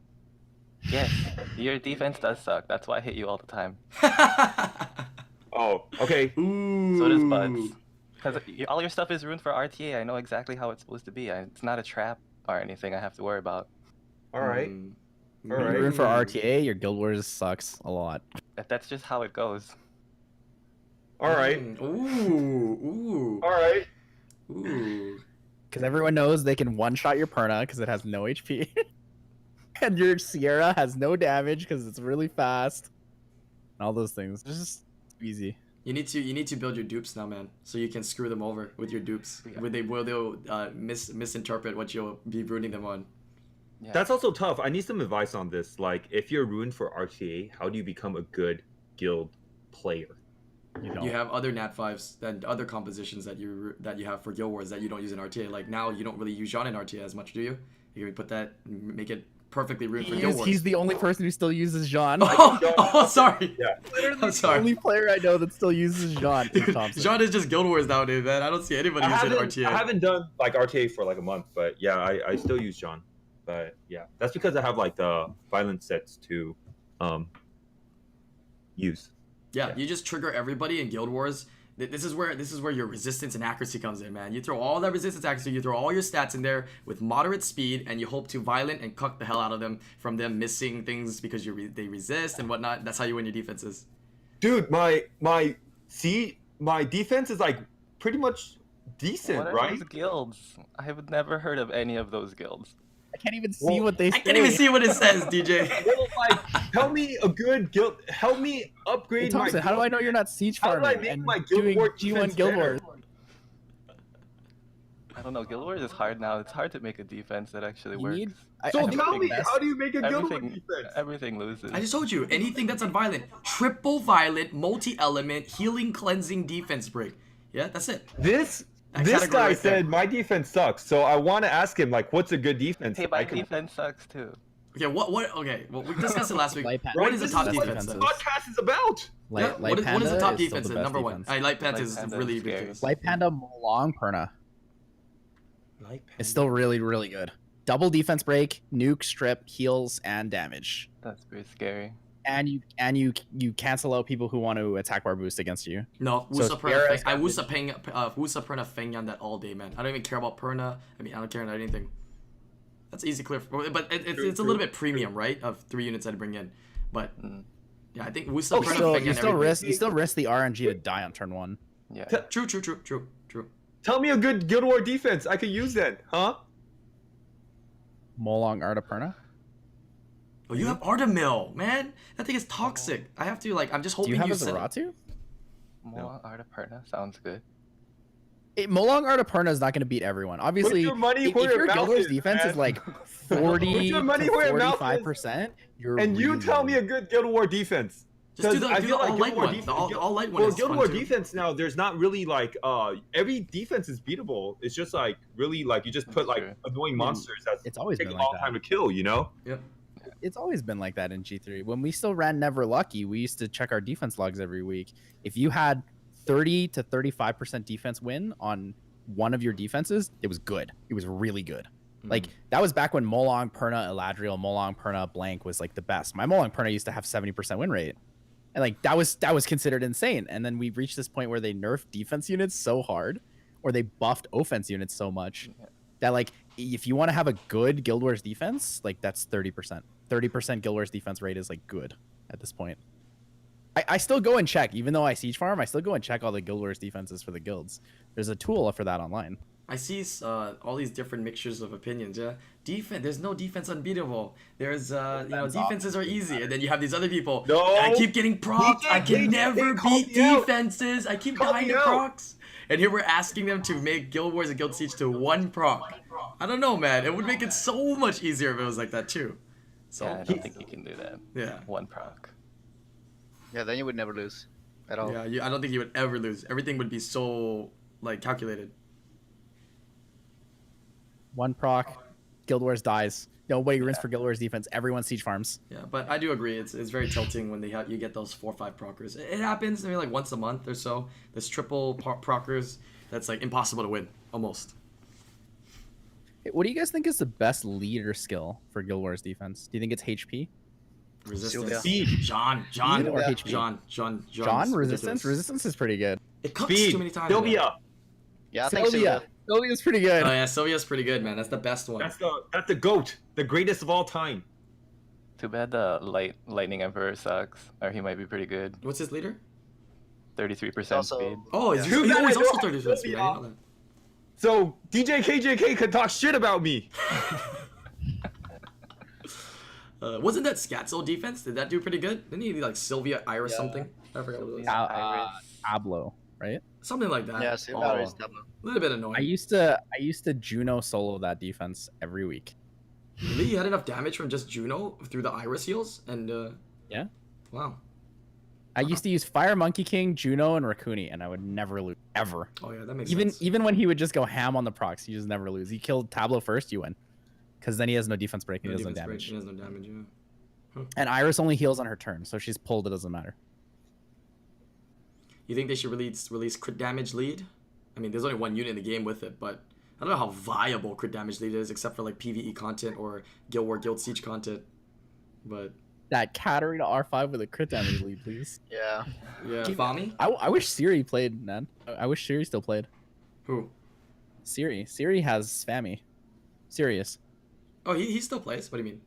Yes, your defense does suck. That's why I hit you all the time. Oh, okay. Ooh. So does Bud's. Because all your stuff is ruined for RTA. I know exactly how it's supposed to be. It's not a trap or anything I have to worry about. All right. All You're right. in for RTA, your Guild Wars sucks a lot. That's just how it goes. All right. Ooh. All right. Ooh. Because everyone knows they can one-shot your Perna because it has no HP. And your Sierra has no damage because it's really fast. And all those things. It's just easy. You need to build your dupes now, man, so you can screw them over with your dupes. Yeah. They'll misinterpret what you'll be ruining them on. Yeah. That's also tough. I need some advice on this. Like, if you're ruined for RTA, how do you become a good guild player? You have other Nat 5s and other compositions that you have for Guild Wars that you don't use in RTA. Like now, you don't really use Jean in RTA as much, do you? You can put that, make it perfectly ruined for Guild Wars. He's the only person who still uses Jean. Oh, sorry. Yeah. I'm The sorry. only player I know that still uses Jean is Thompson. Jean is just Guild Wars nowadays, man. I don't see anybody using RTA. I haven't done like RTA for like a month, but yeah, I still use John. But yeah, that's because I have like the violence sets to use. Yeah, you just trigger everybody in Guild Wars. This is where your resistance and accuracy comes in, man. You throw all that resistance accuracy, you throw all your stats in there with moderate speed, and you hope to violent and cuck the hell out of them from them missing things because they resist and whatnot. That's how you win your defenses. Dude, my defense is like pretty much decent, What are right? those guilds? I have never heard of any of those guilds. I can't even see what they say. I can't even see what it says, DJ. Well, like, help me a good guild. Help me upgrade Hey, Thompson, my. how do I know you're not siege How do I farming make and my Guild doing War G1 defense Guild better? Wars? I don't know. Guild Wars is hard now. It's hard to make a defense that actually You works. need. So I think tell me, the best- how do you make a Guild War Everything, defense? everything loses. I just told you, anything that's unviolent, triple violent, multi-element, healing, cleansing, defense break. Yeah, that's it. This That guy category right there. said my defense sucks, so I want to ask him like, what's a good defense? Hey, I my can- defense sucks too. Okay, okay, well, we discussed it last week. Light What Panda is a is top the best defense? defenses. podcast is about. Yeah, what is the Panda top still defense? the best Number one. defense. Light Panda Light is Panda really is scary. ridiculous. Light Panda Long Perna. It's still really, really good. Double defense break, nuke, strip, heals, and damage. That's pretty scary. And you cancel out people who want to attack bar boost against you. No, So Wusa Sierra Perna. is I Wusa Perna Feng on that all day, man. I don't even care about Perna. I mean, I don't care about anything. That's easy clear, but it's a little bit premium, right? Of 3 units I'd bring in, but yeah, I think Wusa Perna So Feng you and still everything. risk the RNG to die on turn 1. Yeah. True. Tell me a good Guild War defense I could use then, huh? Molong Arta Perna. Oh, you have Artemil, man. That thing is toxic. I have to I'm just Do hoping you have a said. Zaratu? More Artiperna sounds good. Molong Arta Perna is not going to beat everyone. Obviously, your money if where your your Guild mouth Wars is, defense man. is like 40 Put your money to where your mouth is. 45%, you're And you tell me a losing. good Guild War defense. Just do 'Cause the I feel like all Guild light War one. defense- The all light one Well, is Guild fun War too. defense now, there's not really like every defense is beatable. It's just like really like you just put That's like true. annoying monsters that It's always take been a like long time that. to kill, you know? Yep. It's always been like that in G3. When we still ran Never Lucky, we used to check our defense logs every week. If you had 30 to 35% defense win on one of your defenses, it was good. It was really good. Like that was back when Molong, Perna, Eladriel, Molong, Perna, blank was like the best. My Molong Perna used to have 70% win rate. And like that was considered insane. And then we reached this point where they nerfed defense units so hard, or they buffed offense units so much that like if you want to have a good Guild Wars defense, like that's 30%. 30% Guild Wars defense rate is like good at this point. I still go and check, even though I siege farm, I still go and check all the Guild Wars defenses for the guilds. There's a tool for that online. I see all these different mixtures of opinions. Yeah, defense. There's no defense unbeatable. There's defenses are easy, and then you have these other people. No. I keep getting procs. I can never beat defenses. I keep dying to procs. And here we're asking them to make Guild Wars and Guild Siege to 1 proc. I don't know, man. It would make it so much easier if it was like that too. So Yeah, I don't think you can do that. yeah. 1 proc. Yeah, then you would never lose at all. Yeah, I don't think you would ever lose. Everything would be so like calculated. 1 proc, Guild Wars dies. Nobody runs for Guild Wars defense. Everyone siege farms. Yeah, but I do agree. It's very tilting when you get those 4 or 5 procers. It happens maybe like once a month or so. There's triple procers that's like impossible to win almost. What do you guys think is the best leader skill for Guild Wars defense? Do you think it's HP? Resistance. Speed. John. Speed or HP? John. Resistance? Resistance is pretty good. It cooks Speed. too many times. Sylvia. Yeah, I think Sylvia. Sylvia's pretty good. Oh yeah, Sylvia's pretty good, man. That's the best one. That's the GOAT. The greatest of all time. Too bad the Lightning Emperor sucks, or he might be pretty good. What's his leader? 33% Also- speed. Oh, he's Too bad I also don't 30 have speed. I didn't know that. So Djkjk could talk shit about me. Wasn't that Scatzo defense? Did that do pretty good? Didn't he do like Sylvia Iris something? I forgot what it was. Tablo, right? Something like that. Yeah, see, Oh, that is double. a little bit annoying. I used to Juno solo that defense every week. Really? You had enough damage from just Juno through the Iris heals? And Yeah. Wow. I used to use Fire Monkey King, Juno, and Rakuni, and I would never lose ever. Oh yeah, that makes Even sense. even when he would just go ham on the procs, you just never lose. You killed Tablo first, you win, because then he has no defense break and he does no defense break, damage. He has no damage, yeah. And Iris only heals on her turn, so if she's pulled, it doesn't matter. You think they should release crit damage lead? I mean, there's only 1 unit in the game with it, but I don't know how viable crit damage lead is, except for like PVE content or Guild War, Guild Siege content. But That Katarina R5 with a crit damage lead, please. Yeah. yeah, Fami? I wish Siri played, man. I wish Siri still played. Who? Siri has spammy. Serious. Oh, he still plays. What do you mean?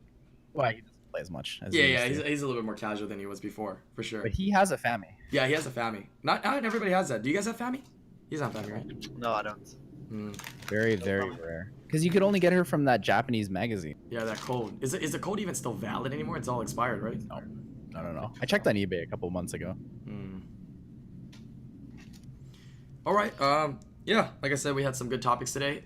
Well, he doesn't play as much. As Yeah, he yeah, used to. he's a little bit more casual than he was before, for sure. But he has a fammy. Yeah, he has a Fami. Not everybody has that. Do you guys have Fami? He's not Fami, right? No, I don't. Very, very rare. Because you could only get her from that Japanese magazine. Yeah, that code. Is the code even still valid anymore? It's all expired, right? No. I checked on eBay a couple months ago. All right. Yeah, like I said, we had some good topics today.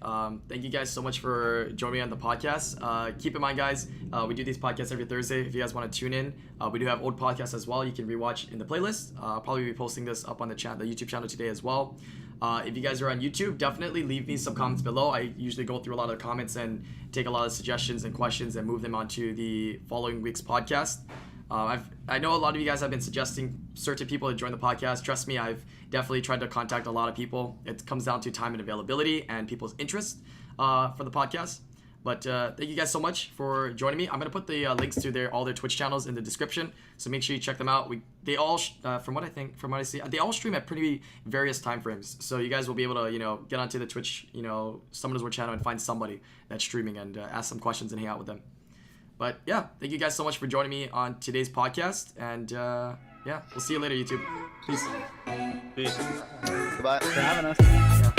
Thank you guys so much for joining me on the podcast. Keep in mind, guys, we do these podcasts every Thursday. If you guys want to tune in, we do have old podcasts as well. You can rewatch in the playlist. I'll probably be posting this up on the YouTube channel today as well. If you guys are on YouTube, definitely leave me some comments below. I usually go through a lot of the comments and take a lot of suggestions and questions and move them onto the following week's podcast. I know a lot of you guys have been suggesting certain people to join the podcast. Trust me, I've definitely tried to contact a lot of people. It comes down to time and availability and people's interest for the podcast. But thank you guys so much for joining me. I'm gonna put the links to all their Twitch channels in the description, so make sure you check them out. They all, from what I see, they all stream at pretty various time frames. So you guys will be able to, get onto the Twitch, Summoners War channel and find somebody that's streaming and ask some questions and hang out with them. But yeah, thank you guys so much for joining me on today's podcast, and yeah, we'll see you later, YouTube. Peace. Peace. Goodbye. For having us. Yeah.